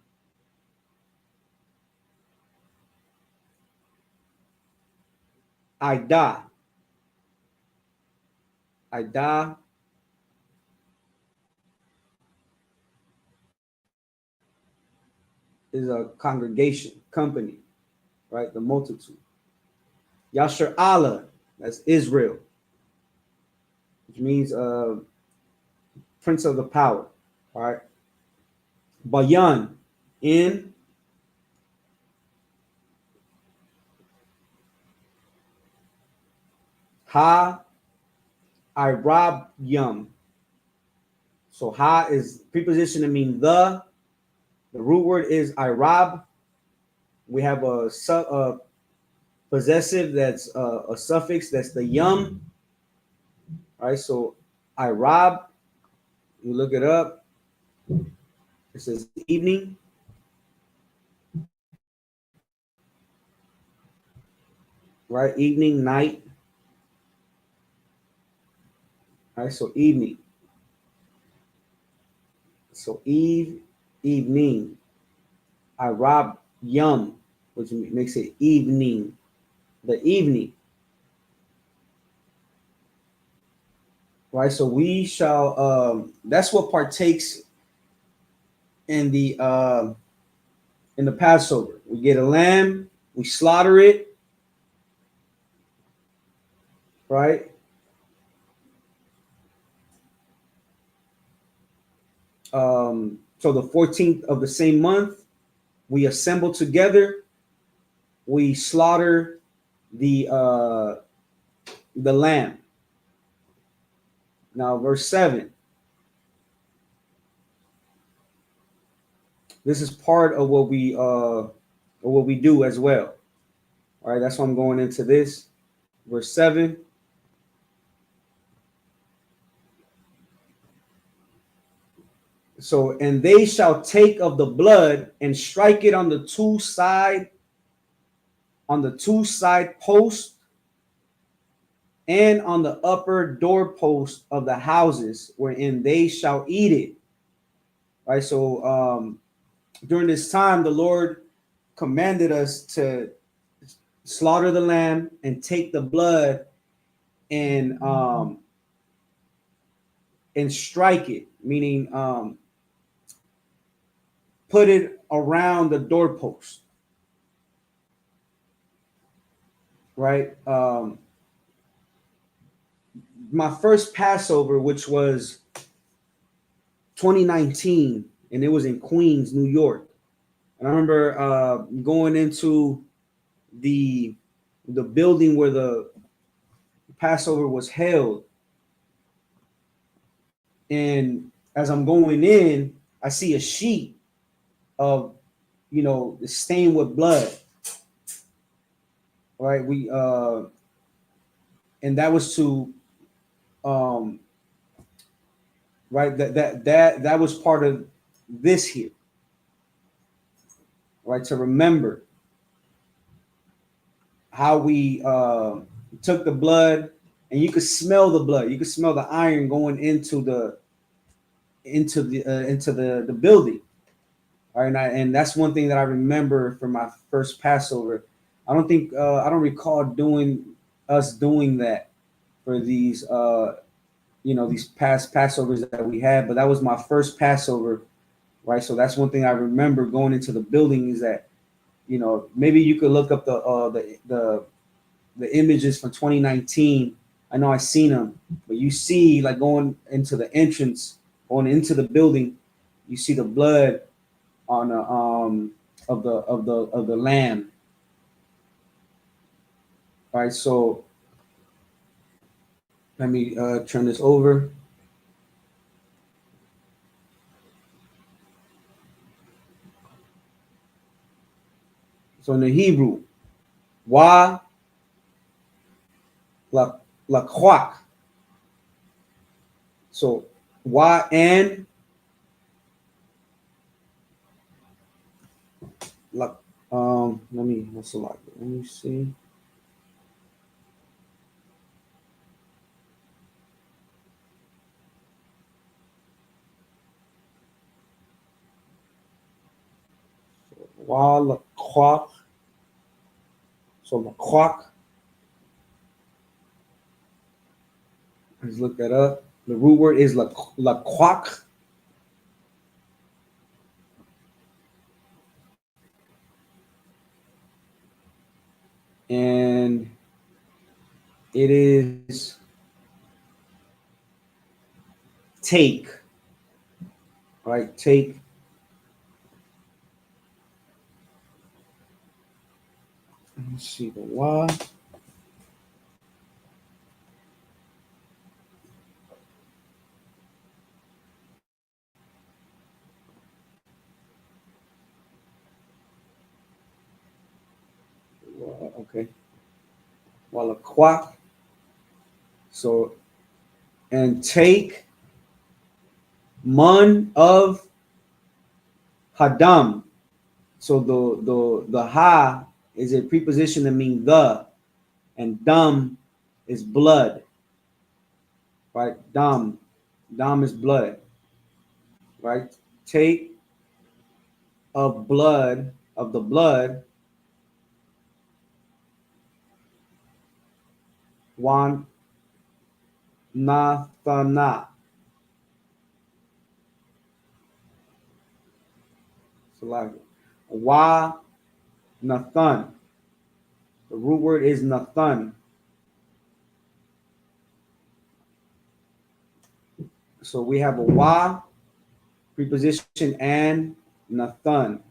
Ida. Ida is a congregation, company, right? The multitude. Yasher Allah, that's Israel, which means prince of the power, all right? Bayan, in. Ha, Irab, yum. So ha is preposition to mean the. The root word is Irab. We have a possessive that's a suffix that's the yum. All right, so Irab, you look it up. It says evening. Right, evening, night. All right, so evening. So eve, evening. Irab, yum, which makes it evening. The evening. Right, so we shall. That's what partakes in the Passover. We get a lamb, we slaughter it, right? So the 14th of the same month, we assemble together, we slaughter the lamb. Now, verse 7. This is part of what we do as well. All right, that's why I'm going into this. Verse 7. So, and they shall take of the blood and strike it on the two side posts and on the upper doorpost of the houses wherein they shall eat it. Right. So during this time, the Lord commanded us to slaughter the lamb and take the blood and strike it, meaning put it around the doorpost. Right. My first Passover, which was 2019, and it was in Queens, New York. And I remember going into the building where the Passover was held. And as I'm going in, I see a sheet of, stained with blood. Right. And that was to, right. That was part of this here. Right. To remember how we took the blood, and you could smell the blood. You could smell the iron going into the building. All right, and that's one thing that I remember from my first Passover. I don't recall doing that for these these past Passovers that we had, but that was my first Passover, right? So that's one thing I remember going into the building is that, maybe you could look up the images from 2019. I know I've seen them, but you see, like, going into the entrance, going into the building, you see the blood on of the lamb. All right, so let me turn this over. So in the Hebrew, wa la kwak. So wa and la let me select it. Let me see. Wa la kwak. So la kwak. Let's look that up. The root word is la kwak. And it is take, right? Take. Let me see the why. Okay. Well, a quack. So, and take mun of hadam. So the ha is a preposition that means the, and dam is blood, right? Dam is blood, right? Take of blood, of the blood, wan nathana. So like wa nathan. The root word is nathan. So we have a wa preposition and nathan.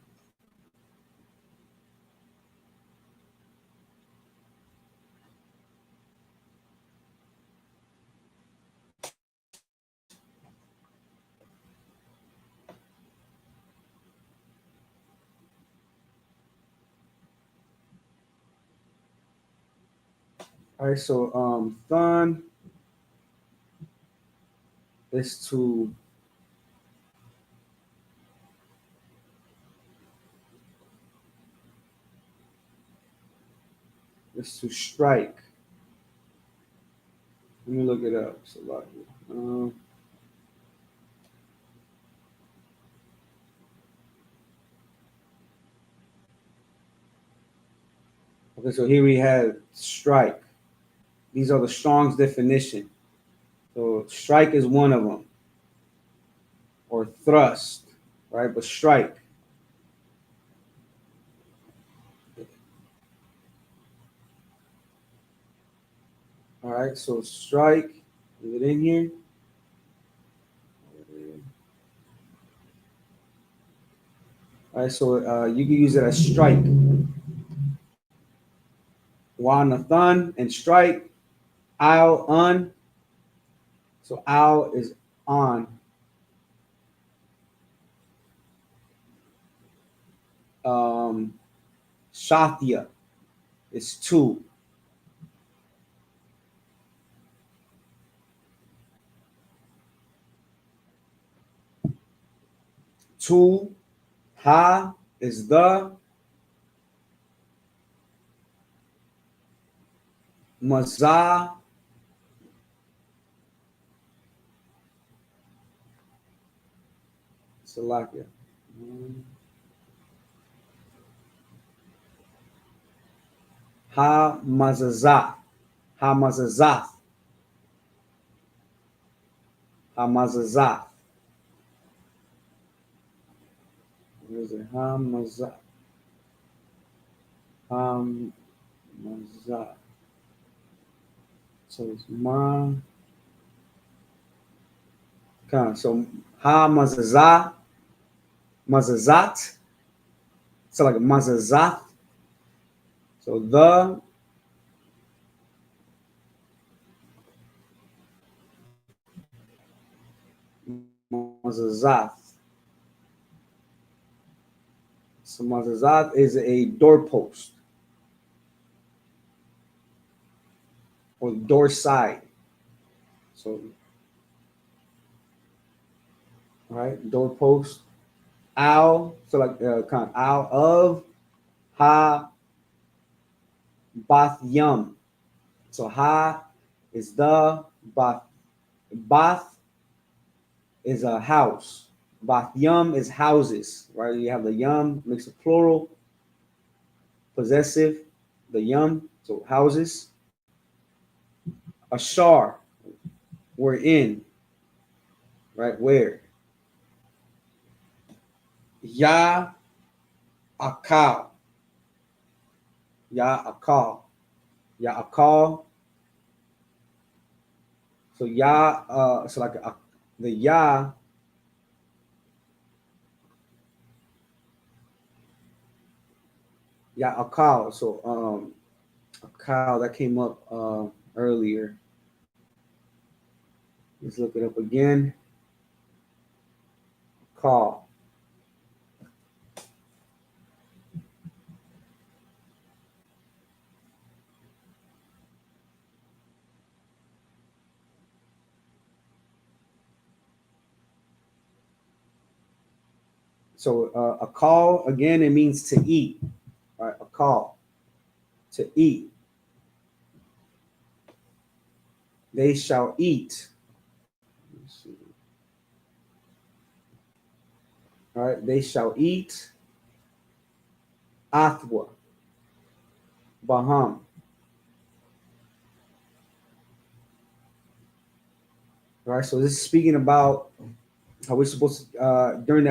All right, so thun is to strike. Let me look it up. So okay, so here we have strike. These are the Strong's definition. So strike is one of them, or thrust, right? But strike. All right, so strike. Is it in here? All right, so you can use it as strike. Wa nathan and strike. Al on. So al is on. Shathia is two. Two. Ha is the. Mazah. Salakia. Ha mazazah. Ha mazazah. Ha mazazah. What is it? Ha mazah. Ha mazah. So it's ma. So ha mazazah. Mazazat. So like mazazat. So the Mazazat. So mazazat is a doorpost or door side. So, right, doorpost. Al, so like kind of al of ha bath yum. So ha is the bath is a house. Bath yum is houses, right? You have the yum makes a plural, possessive, the yum, so houses. Ashar, we're in, right? Where? Ya akal, ya akal, ya akal. So ya, so like the ya akal. So akal that came up earlier. Let's look it up again. Call. So a call again, it means to eat, right? A call to eat. They shall eat. All right, they shall eat. Athwa, Baham. All right, so this is speaking about how we're supposed to during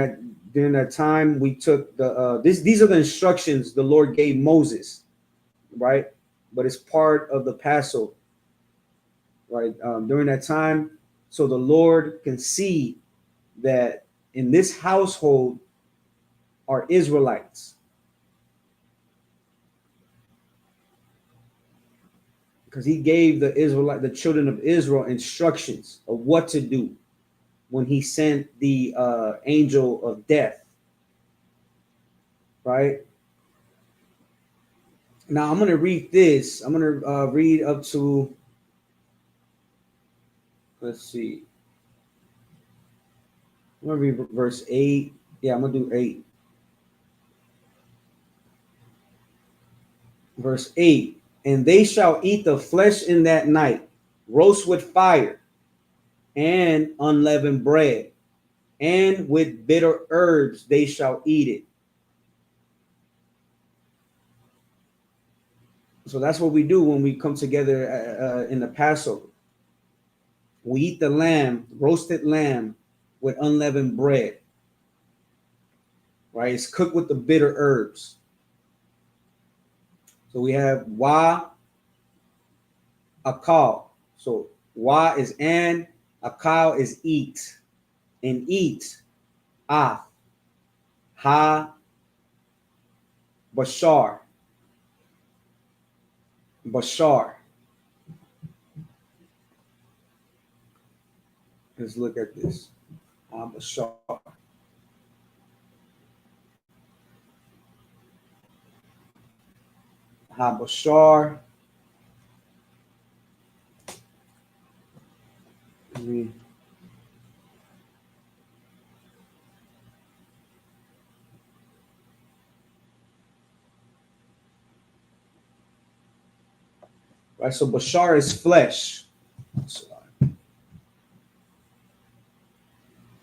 that time we took the these are the instructions the Lord gave Moses, right? But it's part of the Passover, right? During that time, so the Lord can see that in this household are Israelites, because he gave the children of Israel, instructions of what to do when he sent the angel of death, right? Now I'm going to read this. I'm going to read up to, let's see. I'm going to read verse 8. Yeah, I'm going to do 8. Verse 8. And they shall eat the flesh in that night, roast with fire and unleavened bread, and with bitter herbs they shall eat it. So that's what we do when we come together in the Passover. We eat the lamb, roasted lamb, with unleavened bread. Right? It's cooked with the bitter herbs. So we have wa akal. So wa is and, akal is eat. And eat, ah, ha, bashar. Bashar. Let's look at this. Bashar. Ha, bashar. Right, so bashar is flesh.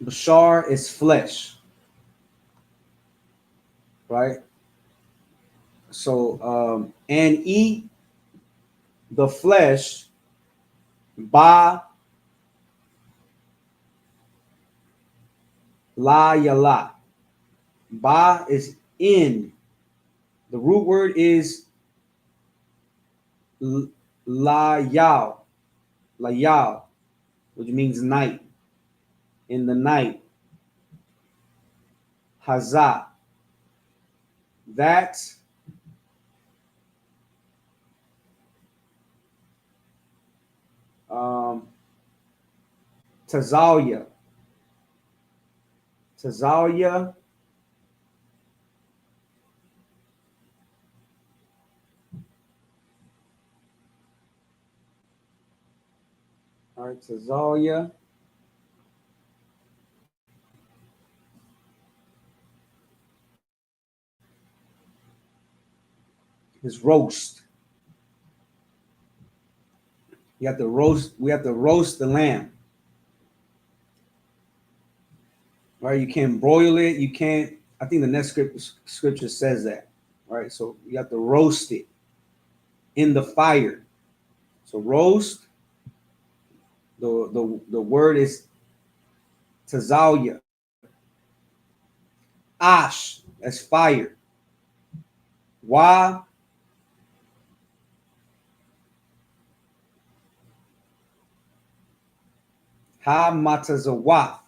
Bashar is flesh, right? So and eat the flesh ba la yala. Ba is in. The root word is la yao, la yao, which means night. In the night, hazah. That Tazalia, Tazalia. All right, Tazalia. Is roast. You have to roast. We have to roast the lamb. Right? You can't broil it. You can't. I think the next scripture says that. Right? So you have to roast it in the fire. So roast. The word is tazalia. Ash. That's fire. Wa. Ha matazawaf.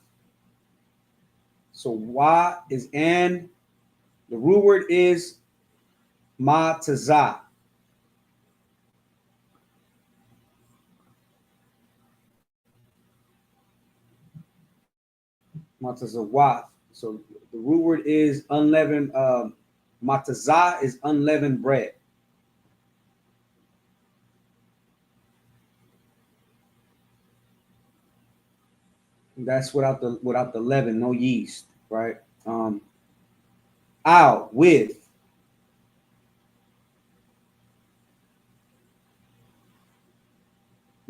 So wa is and. The root word is matazah. Matazawaf. So the root word is unleavened. Matazah is unleavened bread. That's without the leaven, no yeast, right? Out with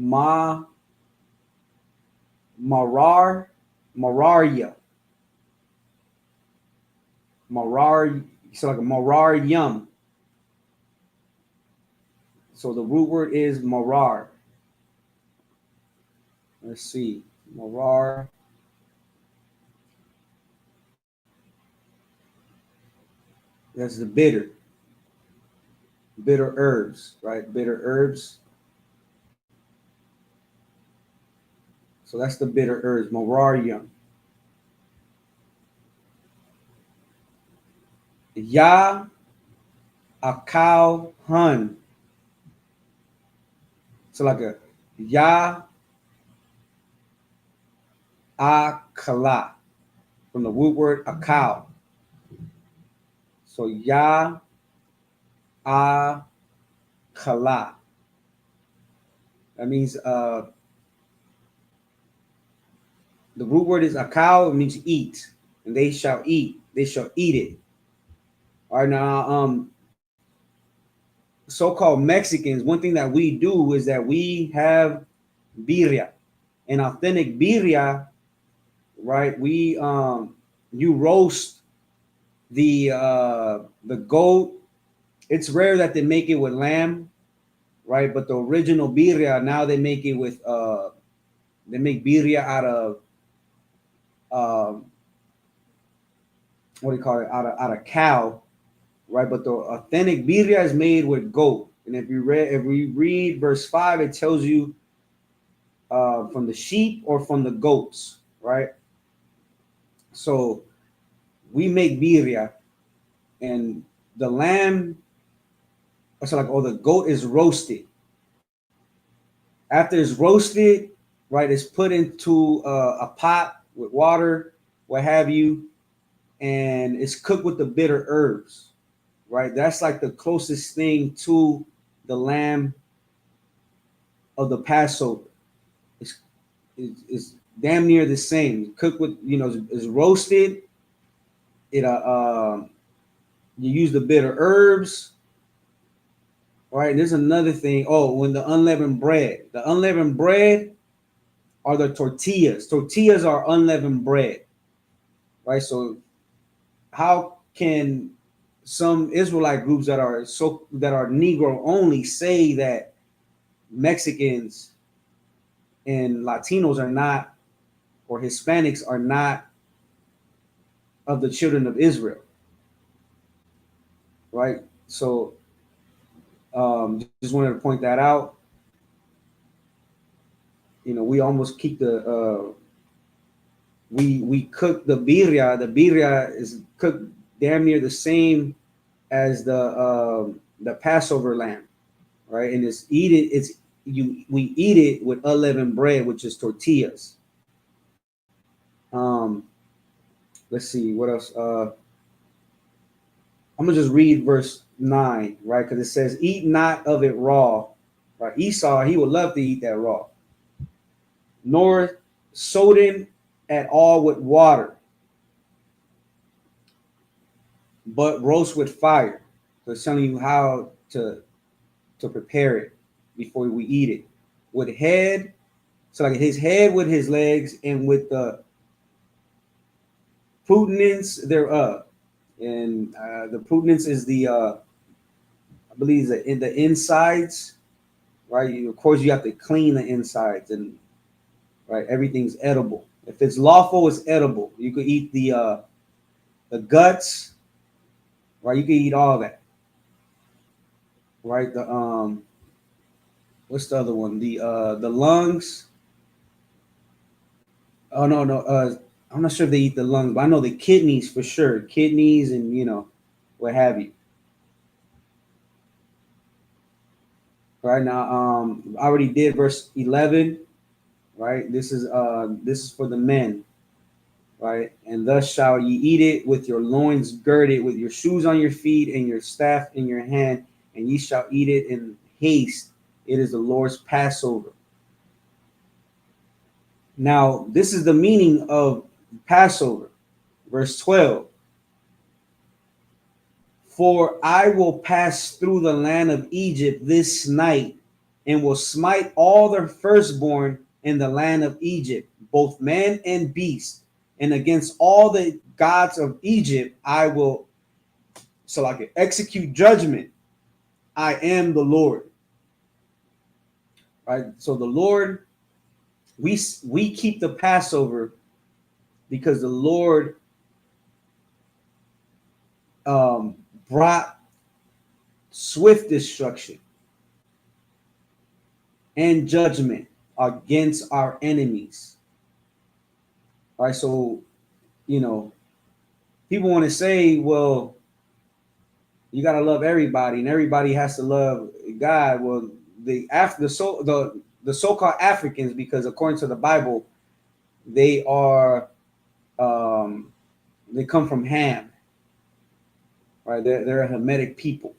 mararia, so like a marar yum. So the root word is marar. Let's see, marar. That's the bitter herbs, right? Bitter herbs. So that's the bitter herbs, mararium. Ya a cow hun. So like a ya a kala from the root word a cow. So ya a kala. That means the root word is a cow. It means eat, and they shall eat. They shall eat it. All right, now so-called Mexicans. One thing that we do is that we have birria, an authentic birria, right? We you roast the goat. It's rare that they make it with lamb, right? But the original birria, now they make it with they make birria out of what do you call it? Out of cow, right? But the authentic birria is made with goat. And if we read verse 5, it tells you from the sheep or from the goats, right? So we make birria, and the lamb, so like, the goat is roasted. After it's roasted, right, it's put into a pot with water, what have you, and it's cooked with the bitter herbs, right? That's like the closest thing to the lamb of the Passover. It's damn near the same. Cooked with, is roasted. It you use the bitter herbs. All right. There's another thing. Oh, when the unleavened bread are the tortillas. Tortillas are unleavened bread, right? So how can some Israelite groups that are Negro only say that Mexicans and Latinos are not, or Hispanics are not, of the children of Israel, right? So just wanted to point that out. We almost keep we cook the birria. The birria is cooked damn near the same as the Passover lamb, right? And we eat it with unleavened bread, which is tortillas. Let's let's see what else. I'm gonna just read verse 9, right? Because it says, "Eat not of it raw." Right? Esau, he would love to eat that raw, nor soden at all with water, but roast with fire. So it's telling you how to prepare it before we eat it. With head, so like his head with his legs, and with the prudence thereof. And the prudence is the I believe in the insides, right? Of course, you have to clean the insides, and right, everything's edible. If it's lawful, it's edible. You could eat the guts, right? You can eat all that, right? The what's the other one? The lungs. Oh no. I'm not sure if they eat the lungs, but I know the kidneys for sure. Kidneys and what have you. Right now, I already did verse 11. Right, this is for the men. Right, and thus shall ye eat it with your loins girded, with your shoes on your feet, and your staff in your hand, and ye shall eat it in haste. It is the Lord's Passover. Now, this is the meaning of Passover. Verse 12. For I will pass through the land of Egypt this night, and will smite all the firstborn in the land of Egypt, both man and beast. And against all the gods of Egypt, I will, so I can execute judgment. I am the Lord. Right? So the Lord, we keep the Passover because the Lord brought swift destruction and judgment against our enemies. All right, so people want to say, well, you got to love everybody, and everybody has to love God. Well, the so-called Africans, because according to the Bible, they are they come from Ham, right? They're a Hamitic people.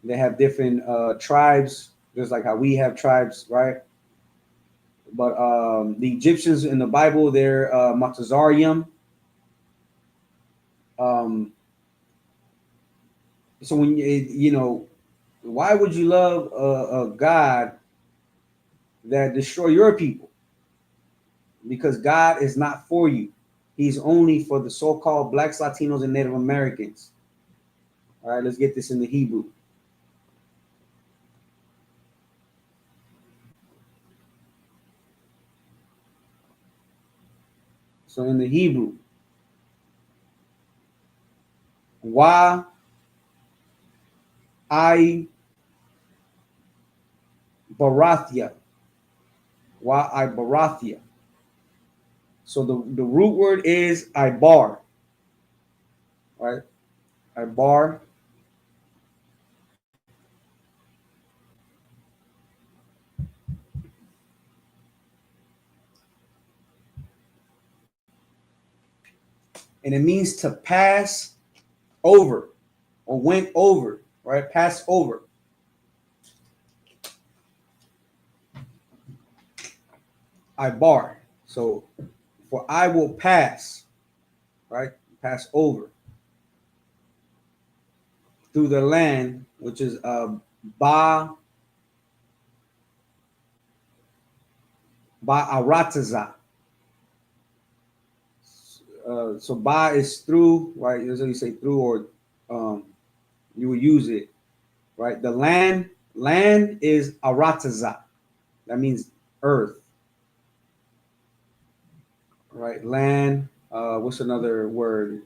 They have different tribes, just like how we have tribes, right? But the Egyptians in the Bible, they're Matazarium. So when why would you love a God that destroy your people? Because God is not for you. He's only for the so-called blacks, Latinos, and Native Americans. All right, let's get this in the Hebrew. So in the Hebrew, why I Barathia. Why I Barathia. So the root word is Ibar. Right? Ibar. And it means to pass over or went over, right? Pass over. Ibar. So for I will pass, right? Pass over through the land, which is Ba Arataza. So Ba is through, right? Usually you say through, or you will use it, right? The land is Arataza. That means earth, right? Land. What's another word?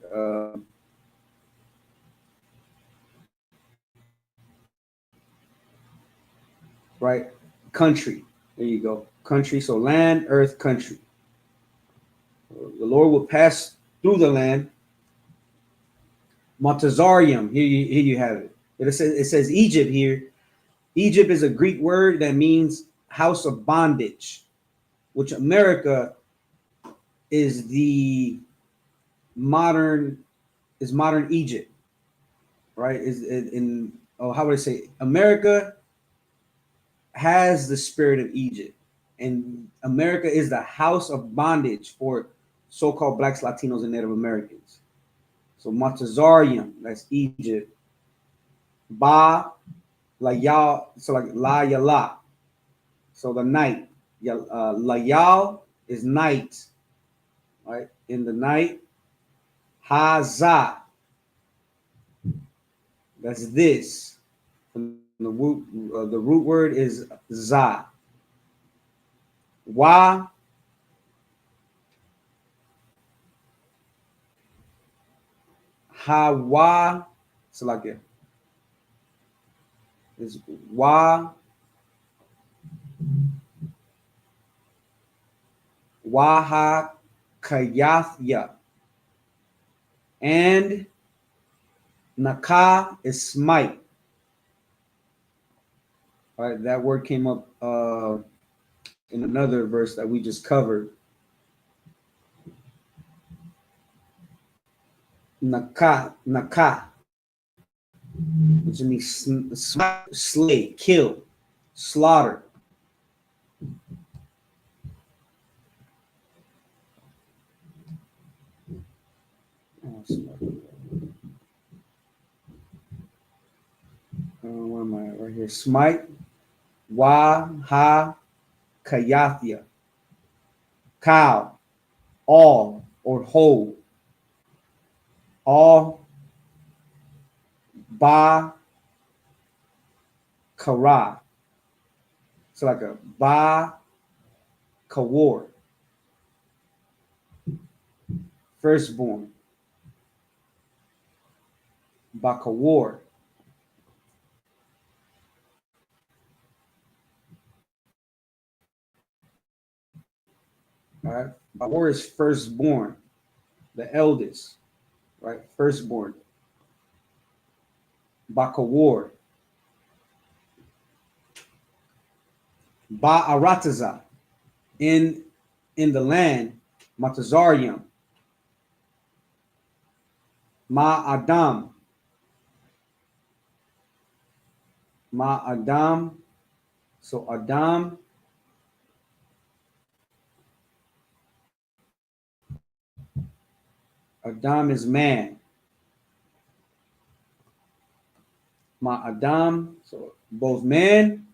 Right? Country. There you go. Country. So land, earth, country. The Lord will pass through the land. Montazarium. Here you have it. It says Egypt here. Egypt is a Greek word that means house of bondage, which America is the modern Egypt, right? Is in oh, how would I say? America has the spirit of Egypt, and America is the house of bondage for so-called blacks, Latinos, and Native Americans. So Matazarium, that's Egypt. Ba Layal, so like La Yala, so the night. Layal is night, right? In the night. Haza, that's this. The root word is za. Wa, hawa, so like it is wa, waha, kayathya, and naka is smite. All right, that word came up in another verse that we just covered. Naka, which means slay, kill, slaughter. Where am I? Right here. Smite, wa, ha, kayathya. Cow, all or whole. All, ba, kara. So like a ba, kawar. Firstborn. Bakawar. All right. Bakawar is firstborn, the eldest, right? Firstborn. Bakawar. Ba'arataza. In the land, Matazarium. Ma Adam. Ma Adam. So Adam. Adam is man. Ma Adam. So both man.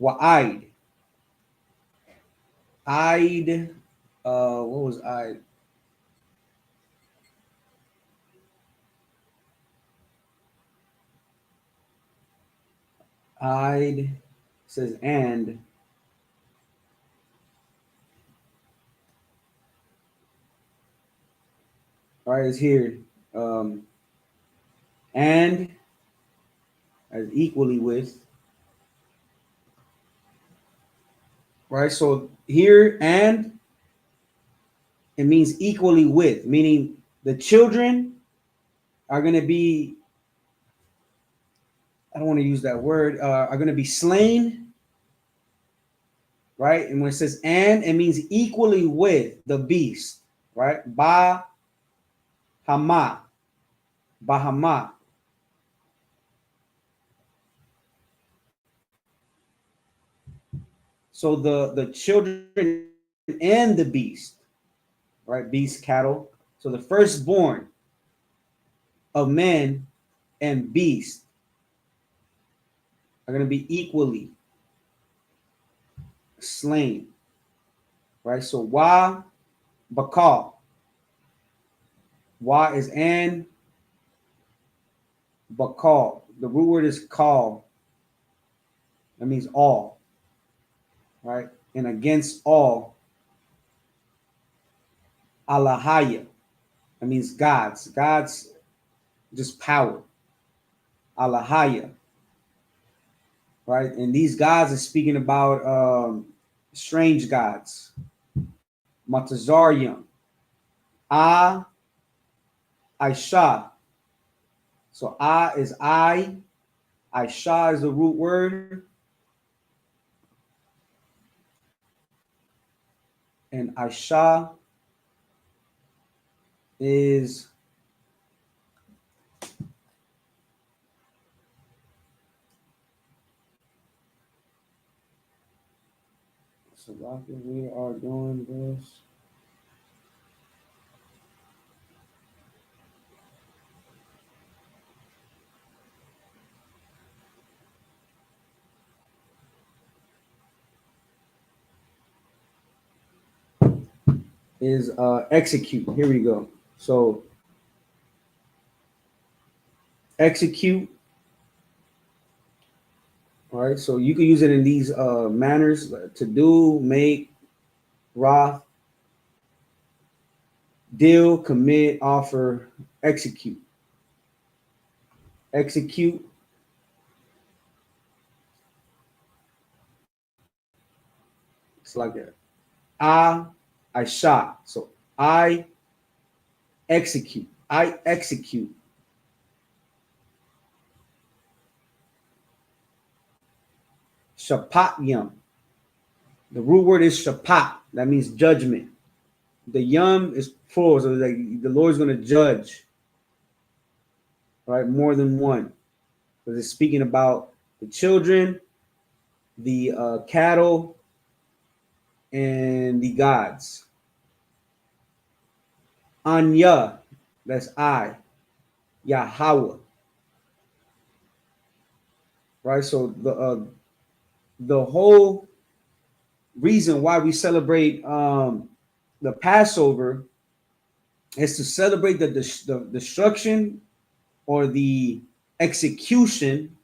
Wa'id. Id. What was Id? Id says and. All right, it's here. And as equally with. Right, so here and it means equally with, meaning the children are going to be, I don't want to use that word, are going to be slain, right? And when it says and, it means equally with the beast, right? Ba Hama, Bahama. So the children and the beast, right? Beast, cattle. So the firstborn of men and beast are going to be equally slain, right? So Wa Bakal. Wa is and Bakal. The root word is call. That means all, right? And against all, Alahaya. That means gods. Gods, just power. Alahaya, right? And these gods are speaking about strange gods. Matazarium. I.S.U.P.K. So is I. I.S.U.P.K. is the root word. And Aisha is so we are doing this. Is execute. Here we go. So execute. All right. So you can use it in these manners: to do, make, wrath, deal, commit, offer, execute. Execute. It's like that. I shot. So I execute. I execute. Shapat yum. The root word is shapat. That means judgment. The yum is plural, so like the Lord's going to judge, right? More than one, because it's speaking about the children, the cattle, and the gods. Anya, that's I, Yahweh, right? So the whole reason why we celebrate the Passover is to celebrate the destruction or the execution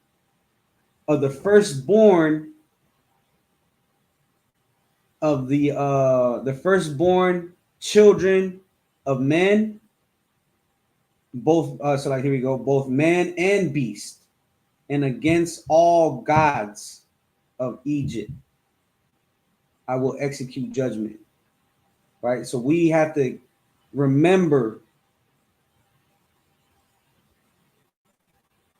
of the firstborn of the firstborn children of men, both so like here we go, both man and beast, and against all gods of Egypt I will execute judgment. Right? So we have to remember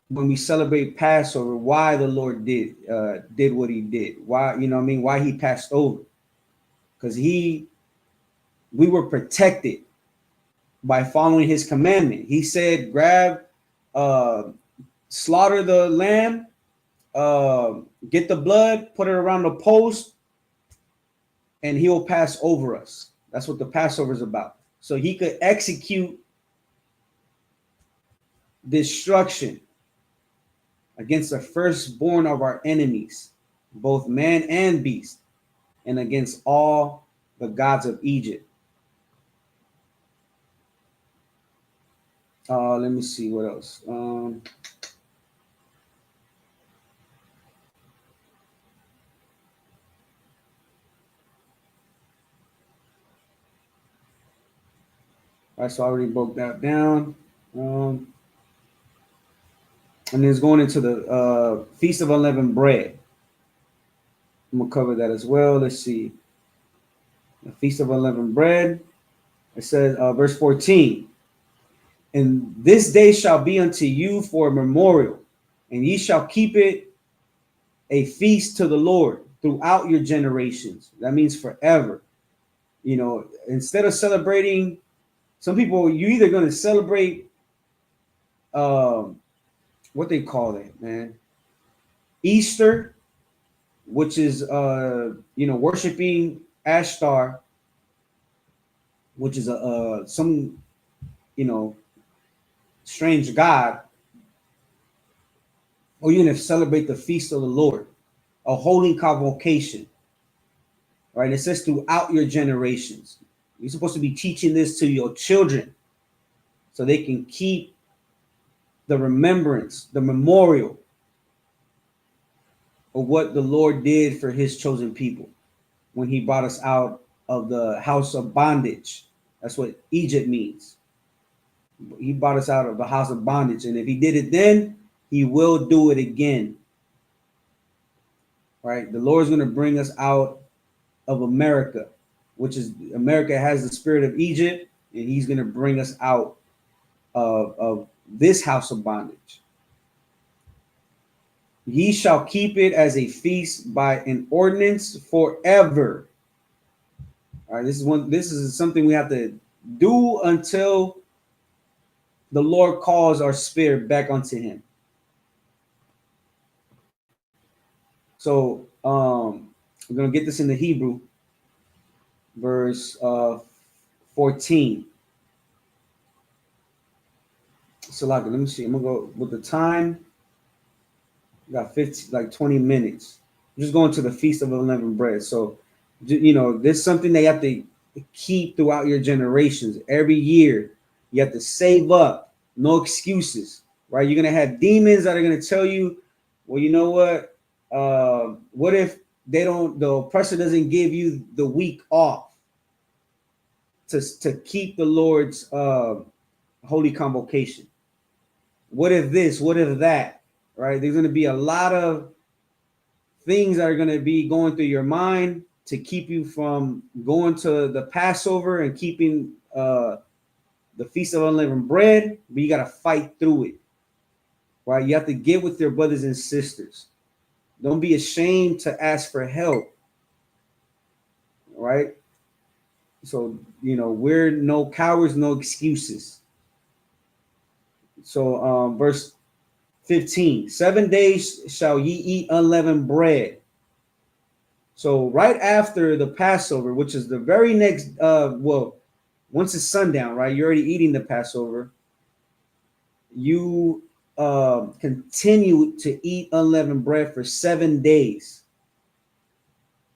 when we celebrate Passover why the Lord did what he did. Why, you know what I mean? Why he passed over. Because we were protected by following his commandment. He said, slaughter the lamb, get the blood, put it around the post, and he'll pass over us. That's what the Passover is about. So he could execute destruction against the firstborn of our enemies, both man and beast, and against all the gods of Egypt. Let me see what else. All right, so I already broke that down. And it's going into the Feast of Unleavened Bread. I'm going to cover that as well. Let's see. The Feast of Unleavened Bread. It says, verse 14. And this day shall be unto you for a memorial, and ye shall keep it a feast to the Lord throughout your generations. That means forever. You know, instead of celebrating, some people, you're either going to celebrate what they call it, man, Easter, which is worshiping Ashtar, which is some strange god, or you're going to celebrate the feast of the Lord, a holy convocation. Right? It says throughout your generations. You're supposed to be teaching this to your children so they can keep the remembrance, the memorial of what the Lord did for his chosen people when he brought us out of the house of bondage. That's what Egypt means. He brought us out of the house of bondage. And if he did it then, he will do it again. Right? The Lord's going to bring us out of America, which is America has the spirit of Egypt, and he's going to bring us out of this house of bondage. Ye shall keep it as a feast by an ordinance forever. All right, this is something we have to do until the Lord calls our spirit back unto him. So we're gonna get this in the Hebrew, verse 14. So let me see. I'm gonna go with the time. We got 15, like 20 minutes. I'm just going to the Feast of Unleavened Bread. So, there's something that you have to keep throughout your generations. Every year, you have to save up. No excuses, right? You're gonna have demons that are gonna tell you, well, you know what? What if the oppressor doesn't give you the week off to keep the Lord's holy convocation? What if this? What if that? Right? There's going to be a lot of things that are going to be going through your mind to keep you from going to the Passover and keeping the Feast of Unleavened Bread, but you got to fight through it. Right? You have to get with your brothers and sisters. Don't be ashamed to ask for help. Right? So, we're no cowards, no excuses. So, verse 15, 7 days shall ye eat unleavened bread. So right after the Passover, which is the very next, once it's sundown, right? You're already eating the Passover. You continue to eat unleavened bread for 7 days.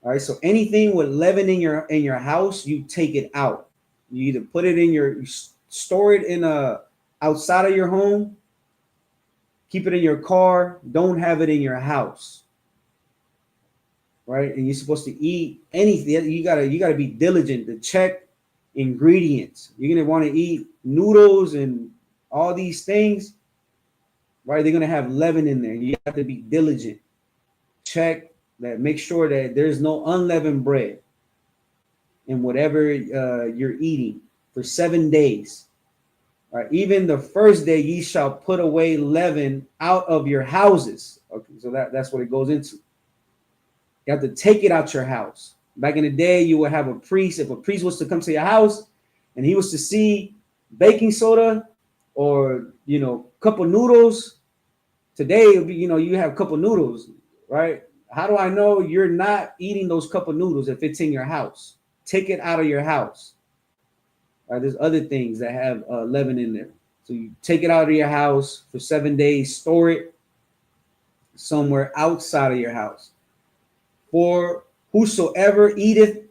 All right. So anything with leaven in your house, you take it out. You either put it you store it in outside of your home, keep it in your car. Don't have it in your house. Right? And you're supposed to eat anything. You gotta be diligent to check ingredients. You're gonna want to eat noodles and all these things, right? They're gonna have leaven in there. You have to be diligent. Check that. Make sure that there's no unleavened bread in whatever you're eating for 7 days. Right? Even the first day, ye shall put away leaven out of your houses. Okay, so that's what it goes into. You have to take it out your house. Back in the day, you would have a priest. If a priest was to come to your house and he was to see baking soda or, cup of noodles, today, you have a cup of noodles, right? How do I know you're not eating those cup of noodles if it's in your house? Take it out of your house. Right? There's other things that have leaven in there. So you take it out of your house for 7 days, store it somewhere outside of your house. For whosoever eateth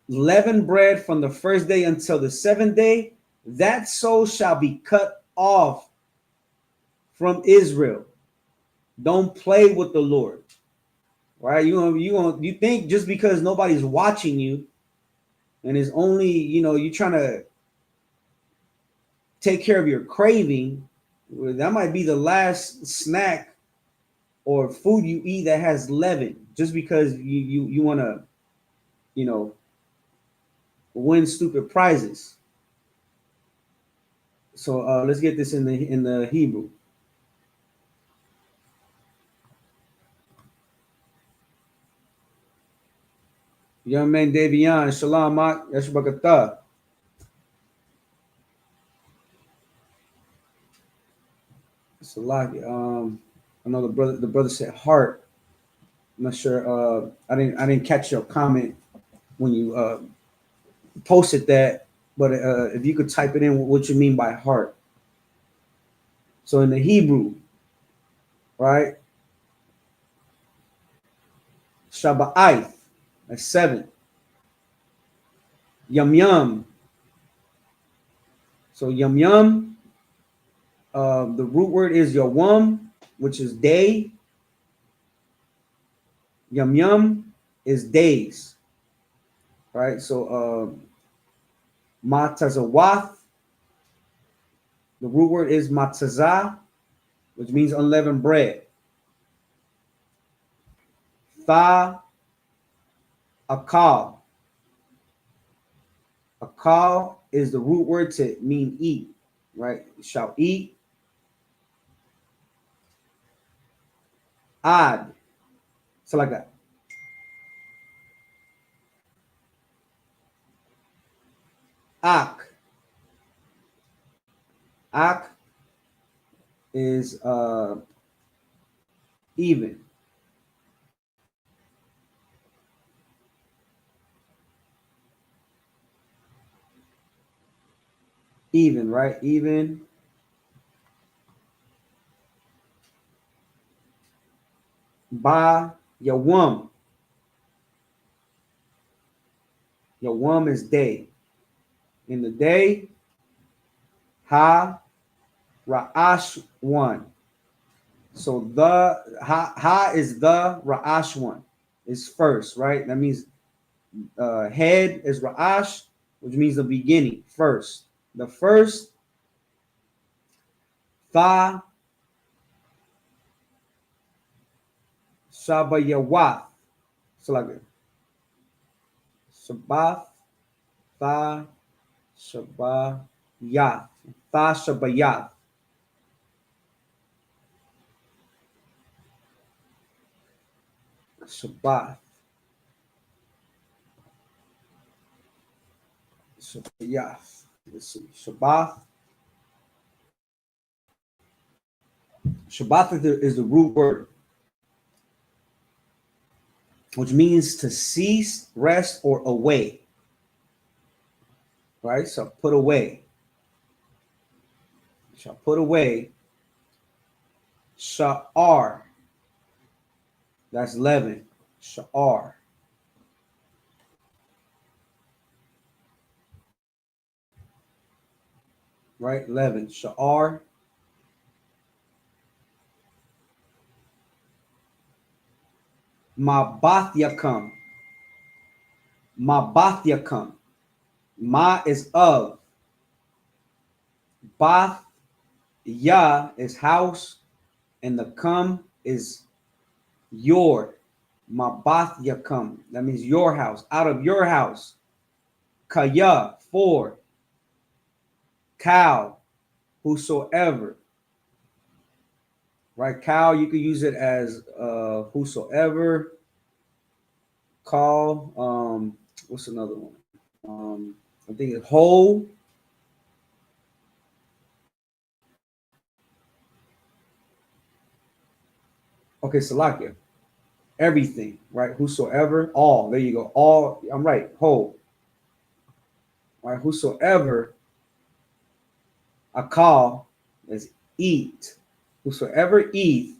leavened bread from the first day until the 7th day, that soul shall be cut off from Israel. Don't play with the Lord. Right? You think just because nobody's watching you and it's only, you're trying to take care of your craving, that might be the last snack or food you eat that has leaven, just because you want to, win stupid prizes. So let's get this in the Hebrew. Young man Davion, Shalom, Yashbakata. Salaki. I know the brother said heart. I'm not sure. I didn't catch your comment when you posted that, but if you could type it in, what you mean by heart. So in the Hebrew, right? Shaba'ith, that's 7. Yum yum. So yum yum. The root word is yawam, which is day. Yum yum is days, right? So matazawath, the root word is matazah, which means unleavened bread. Tha akal. Akal is the root word to mean eat, right? You shall eat. Ad. So like that. Ak. Ak is even. Even, right? Even. Ba Yawam. Yawam is day. In the day, Ha Ra'ash one. So the ha is the Ra'ash one. Is first, right? That means head is Ra'ash, which means the beginning, first. The first, Tha Shabayawath. So like Shabbath, Tha Shabayath. Tha Shabayath. Shabbath. Shabayath. Let's see. Shabbath. Shabbath is the root word, which means to cease, rest, or away. Right? So put away. Shall put away. Sha'ar. That's leaven. Sha'ar. Right? Leaven. Sha'ar. Mabath yakam. Mabath yakam. Ma is of. Bath. Ya is house. And the come is your. Mabath yakam. That means your house. Out of your house. Kaya. For. Cow. Whosoever. Right? Cow, you could use it as whosoever. Call. What's another one? I think it's whole. Okay, Salakia. Everything, right? Whosoever, all. There you go. All. I'm right. Whole. Right? Whosoever I call is eat. Whosoever eat,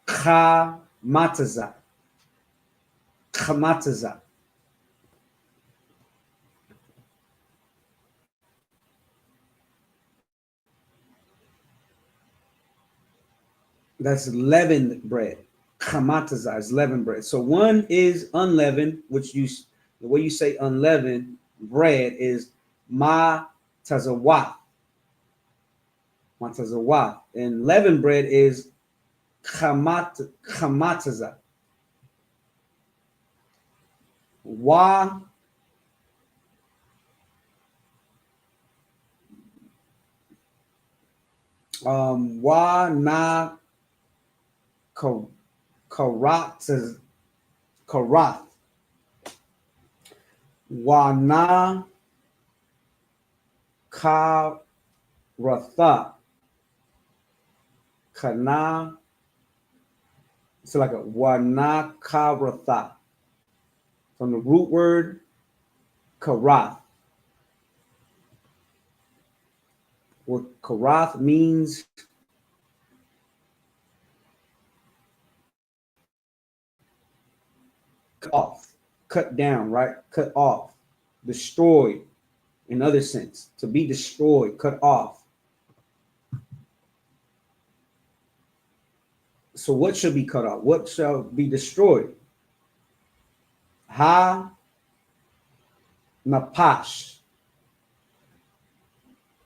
chamataza. Chamataza. That's leavened bread. Chamataza is leavened bread. So one is unleavened, which the way you say unleavened bread is ma tazawah. Matazawah. And leavened bread is chamataza. Wa wa na karat karat. Wa na karatha. Kana. It's like a wa na karatha. From the root word karath. What karath means cut off, cut down, right? Cut off, destroyed in other sense, to be destroyed, cut off. So what should be cut off? What shall be destroyed? Ha napash.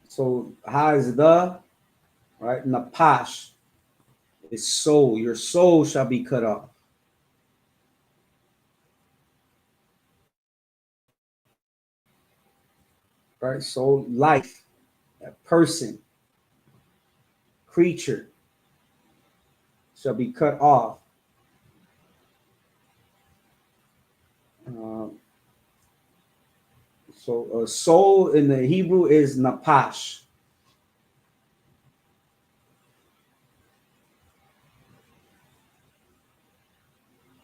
So ha is the, right? Napash is soul. Your soul shall be cut off. Right? So life, a person, creature shall be cut off. So soul in the Hebrew is napash.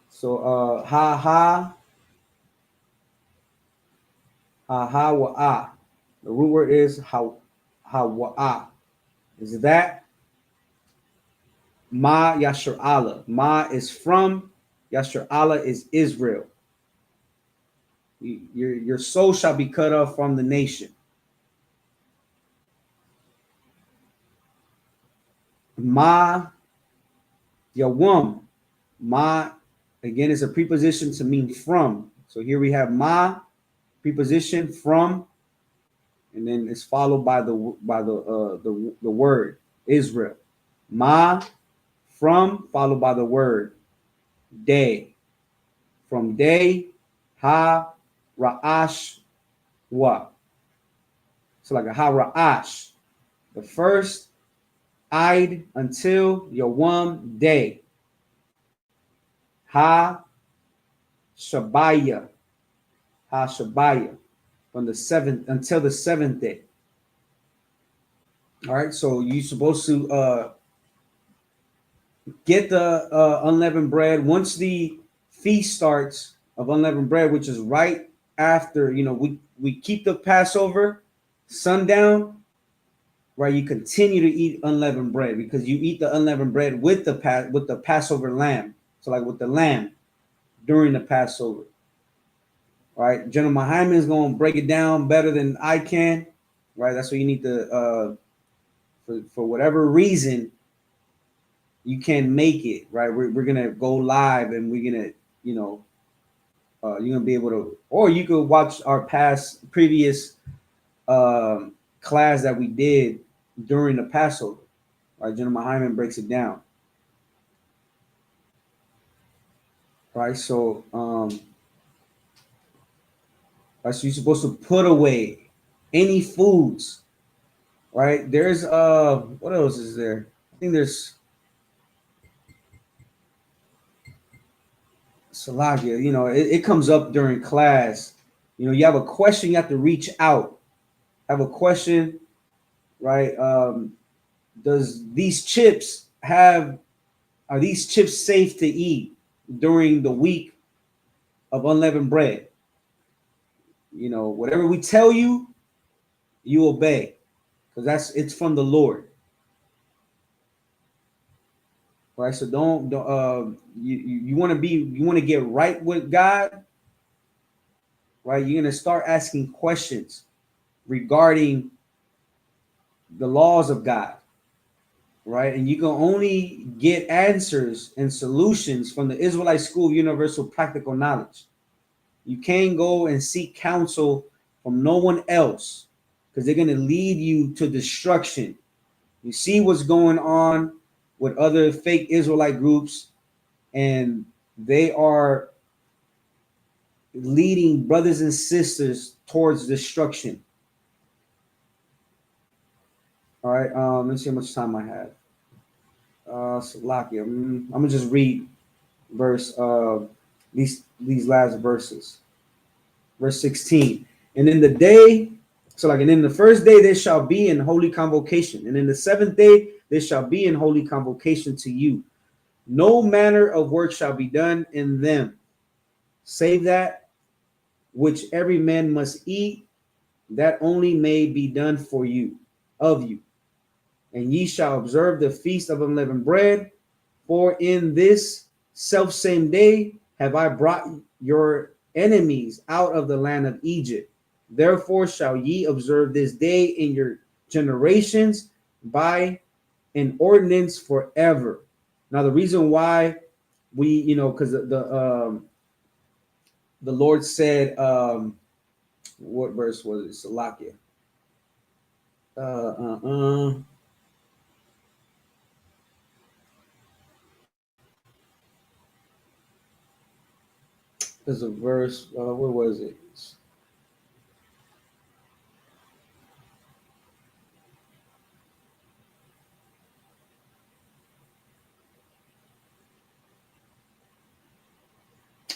So ha wa ah. The root word is ha wa ah. Is that ma yashar Allah? Ma is from, yashar Allah is Israel. Your soul shall be cut off from the nation. Ma yawam. Ma again is a preposition to mean from. So here we have ma preposition from, and then it's followed by the word Israel. Ma from followed by the word day. From day ha ra'ash wa. So like a ha ra'ash. The first Eid until Yawam day. Ha Shabaya. Ha Shabaya. From the seventh until the seventh day. All right, so you're supposed to get the unleavened bread once the feast starts of unleavened bread, which is right after, we keep the Passover sundown, right? You continue to eat unleavened bread because you eat the unleavened bread with the Passover lamb. So like with the lamb during the Passover. All right, General Hyman is going to break it down better than I can, right? That's what you need to, for whatever reason, you can't make it, right? We're going to go live and we're going to, you're going to be able to, or you could watch our previous class that we did during the Passover. Right, General Hyman breaks it down. Right, so right, so you're supposed to put away any foods. Right, there's what else is there? I think there's Salagia. It comes up during class. You have a question, you have to reach out. Have a question, right? Does these chips are these chips safe to eat during the week of unleavened bread? Whatever we tell you, you obey, because it's from the Lord. Right? So don't you want to get right with God, right? You're gonna start asking questions regarding the laws of God, right? And you can only get answers and solutions from the Israelite School of Universal Practical Knowledge. You can't go and seek counsel from no one else because they're going to lead you to destruction. You see what's going on with other fake Israelite groups, and they are leading brothers and sisters towards destruction. All right, let's see how much time I have. Salakia. I'm gonna just read these last verses. Verse 16. And in the day, and in the first day there shall be in holy convocation, and in the seventh day there shall be in holy convocation to you. No manner of work shall be done in them, save that which every man must eat, that only may be done for you, of you. And ye shall observe the feast of unleavened bread, for in this selfsame day have I brought your enemies out of the land of Egypt. Therefore shall ye observe this day in your generations by an ordinance forever. Now the reason why we, because the Lord said, what verse was it? Salakia. There's a verse. Where was it?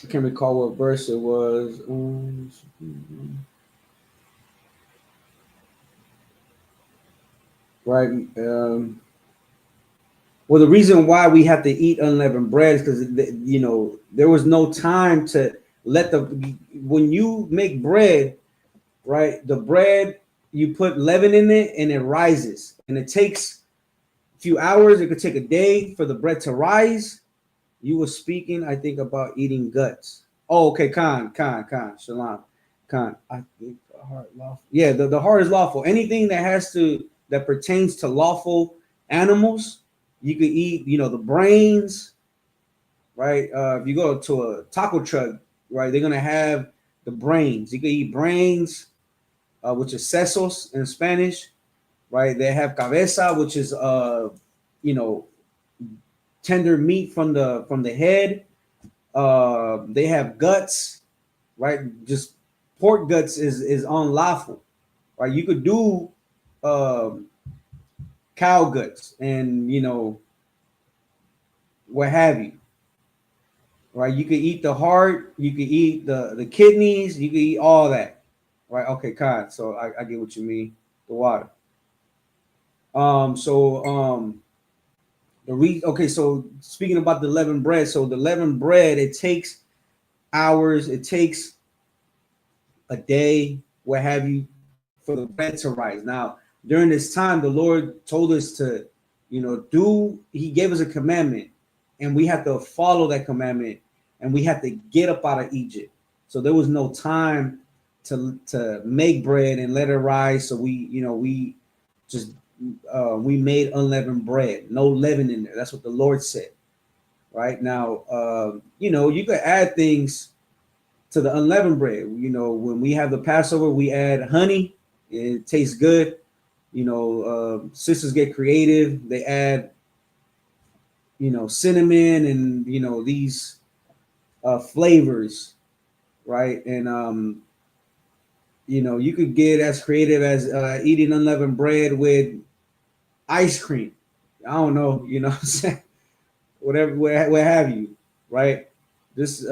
I can't recall what verse it was. right? Well, the reason why we have to eat unleavened bread is because there was no time to let the when you make bread, right? The bread, you put leaven in it and it rises, and it takes a few hours. It could take a day for the bread to rise. You were speaking, I think, about eating guts. Oh, okay, Khan, Shalom, Khan. I think the heart lawful. Yeah, the heart is lawful. Anything that pertains to lawful animals, you could eat. The brains, right? If you go to a taco truck, right, they're gonna have the brains. You could eat brains, which is sesos in Spanish, right? They have cabeza, which is you know, tender meat from the head. They have guts, right? Just pork guts is unlawful, right? You could do um, cow guts and what have you, right? You could eat the heart, you could eat the kidneys, you could eat all that, right? Okay, Kai. So I get what you mean. The water. Okay. So speaking about the leavened bread, so the leavened bread, it takes hours, it takes a day, what have you, for the bread to rise. Now, during this time, the Lord told us to, He gave us a commandment, and we have to follow that commandment, and we have to get up out of Egypt. So there was no time to make bread and let it rise. So we just we made unleavened bread, no leaven in there. That's what the Lord said. Right now, you could add things to the unleavened bread. When we have the Passover, we add honey. It tastes good. Sisters get creative. They add, cinnamon and these flavors, right? And you could get as creative as eating unleavened bread with ice cream. I don't know, what I'm saying? Whatever, where have you, right? This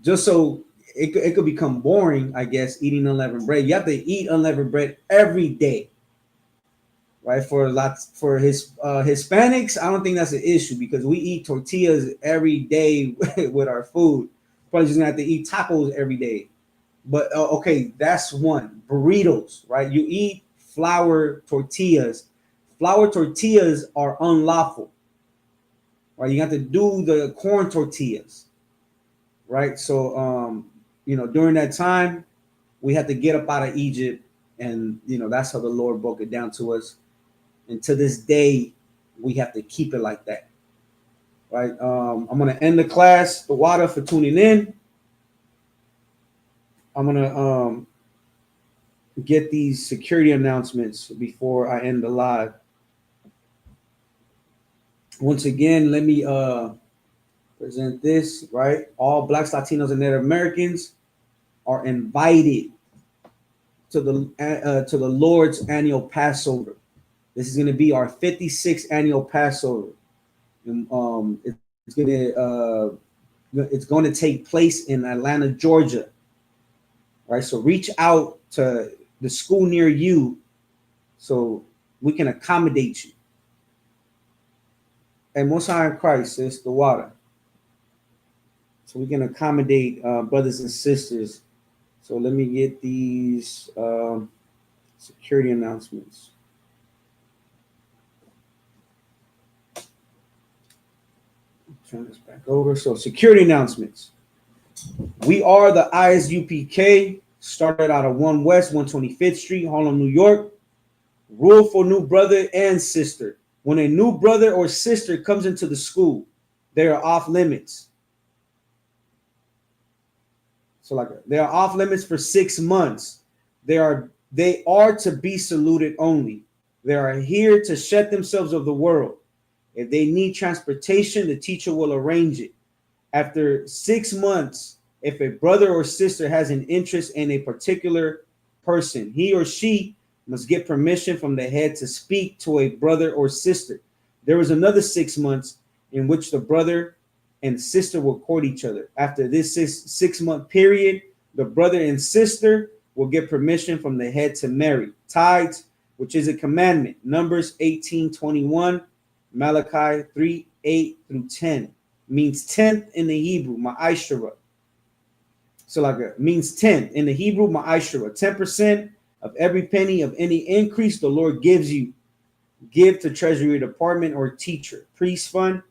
just so it could become boring, I guess, eating unleavened bread. You have to eat unleavened bread every day, right? For his Hispanics, I don't think that's an issue because we eat tortillas every day with our food. Probably just gonna have to eat tacos every day. But okay, that's one. Burritos, right? You eat flour tortillas. Flour tortillas are unlawful, right? You have to do the corn tortillas, right? So, during that time, we had to get up out of Egypt, and that's how the Lord broke it down to us. And to this day, we have to keep it like that, right? I'm gonna end the class. The water for tuning in. I'm gonna get these security announcements before I end the live. Once again, let me present this, right? All Blacks, Latinos, and Native Americans are invited to the Lord's annual Passover. This is going to be our 56th annual Passover. And, it's going to take place in Atlanta, Georgia. Right, so reach out to the school near you so we can accommodate you. And Most High in Christ is the water, so we can accommodate brothers and sisters. So let me get these security announcements. Turn this back over. So security announcements. We are the I.S.U.P.K. Started out of 1 West 125th Street, Harlem, New York. Rule for new brother and sister. When a new brother or sister comes into the school, they are off limits. So they are off limits for 6 months. They are to be saluted only. They are here to shed themselves of the world. If they need transportation, the teacher will arrange it. After 6 months, if a brother or sister has an interest in a particular person, he or she must get permission from the head to speak to a brother or sister. There is another 6 months in which the brother and sister will court each other. After this six-month period, the brother and sister will get permission from the head to marry. Tithes which is a commandment. Numbers 18:21, Malachi 3:8-10 means 10th in the Hebrew, ma'ashara. So like it means 10 in the Hebrew, ma'ashara. 10% of every penny of any increase the Lord gives you. Give to treasury department or teacher. Priest fund,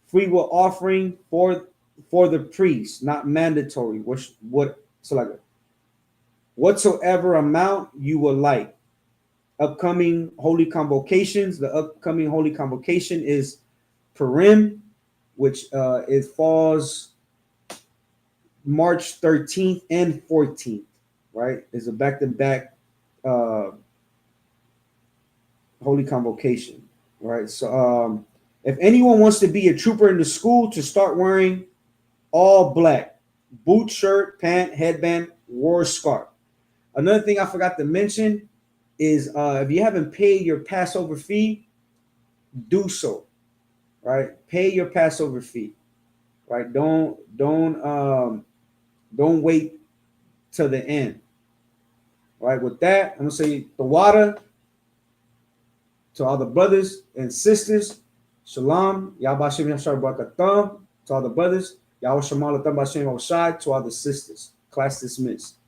free will offering for the priest, not mandatory. Whatsoever amount you would like. Upcoming holy convocations. The upcoming holy convocation is Purim, which it falls March 13th and 14th, right? It's a back-to-back holy convocation, right? So if anyone wants to be a trooper in the school, to start wearing all black, boot, shirt, pant, headband, war scarf. Another thing I forgot to mention is if you haven't paid your Passover fee, do so, right? Pay your Passover fee, right? Don't wait till the end, right? With that, I'm gonna say the water to all the brothers and sisters. Shalom, Yabashim Yashar Barakatam. To all the brothers, Yahweh Shemalatam Bashem Oshai. To all the sisters, class dismissed.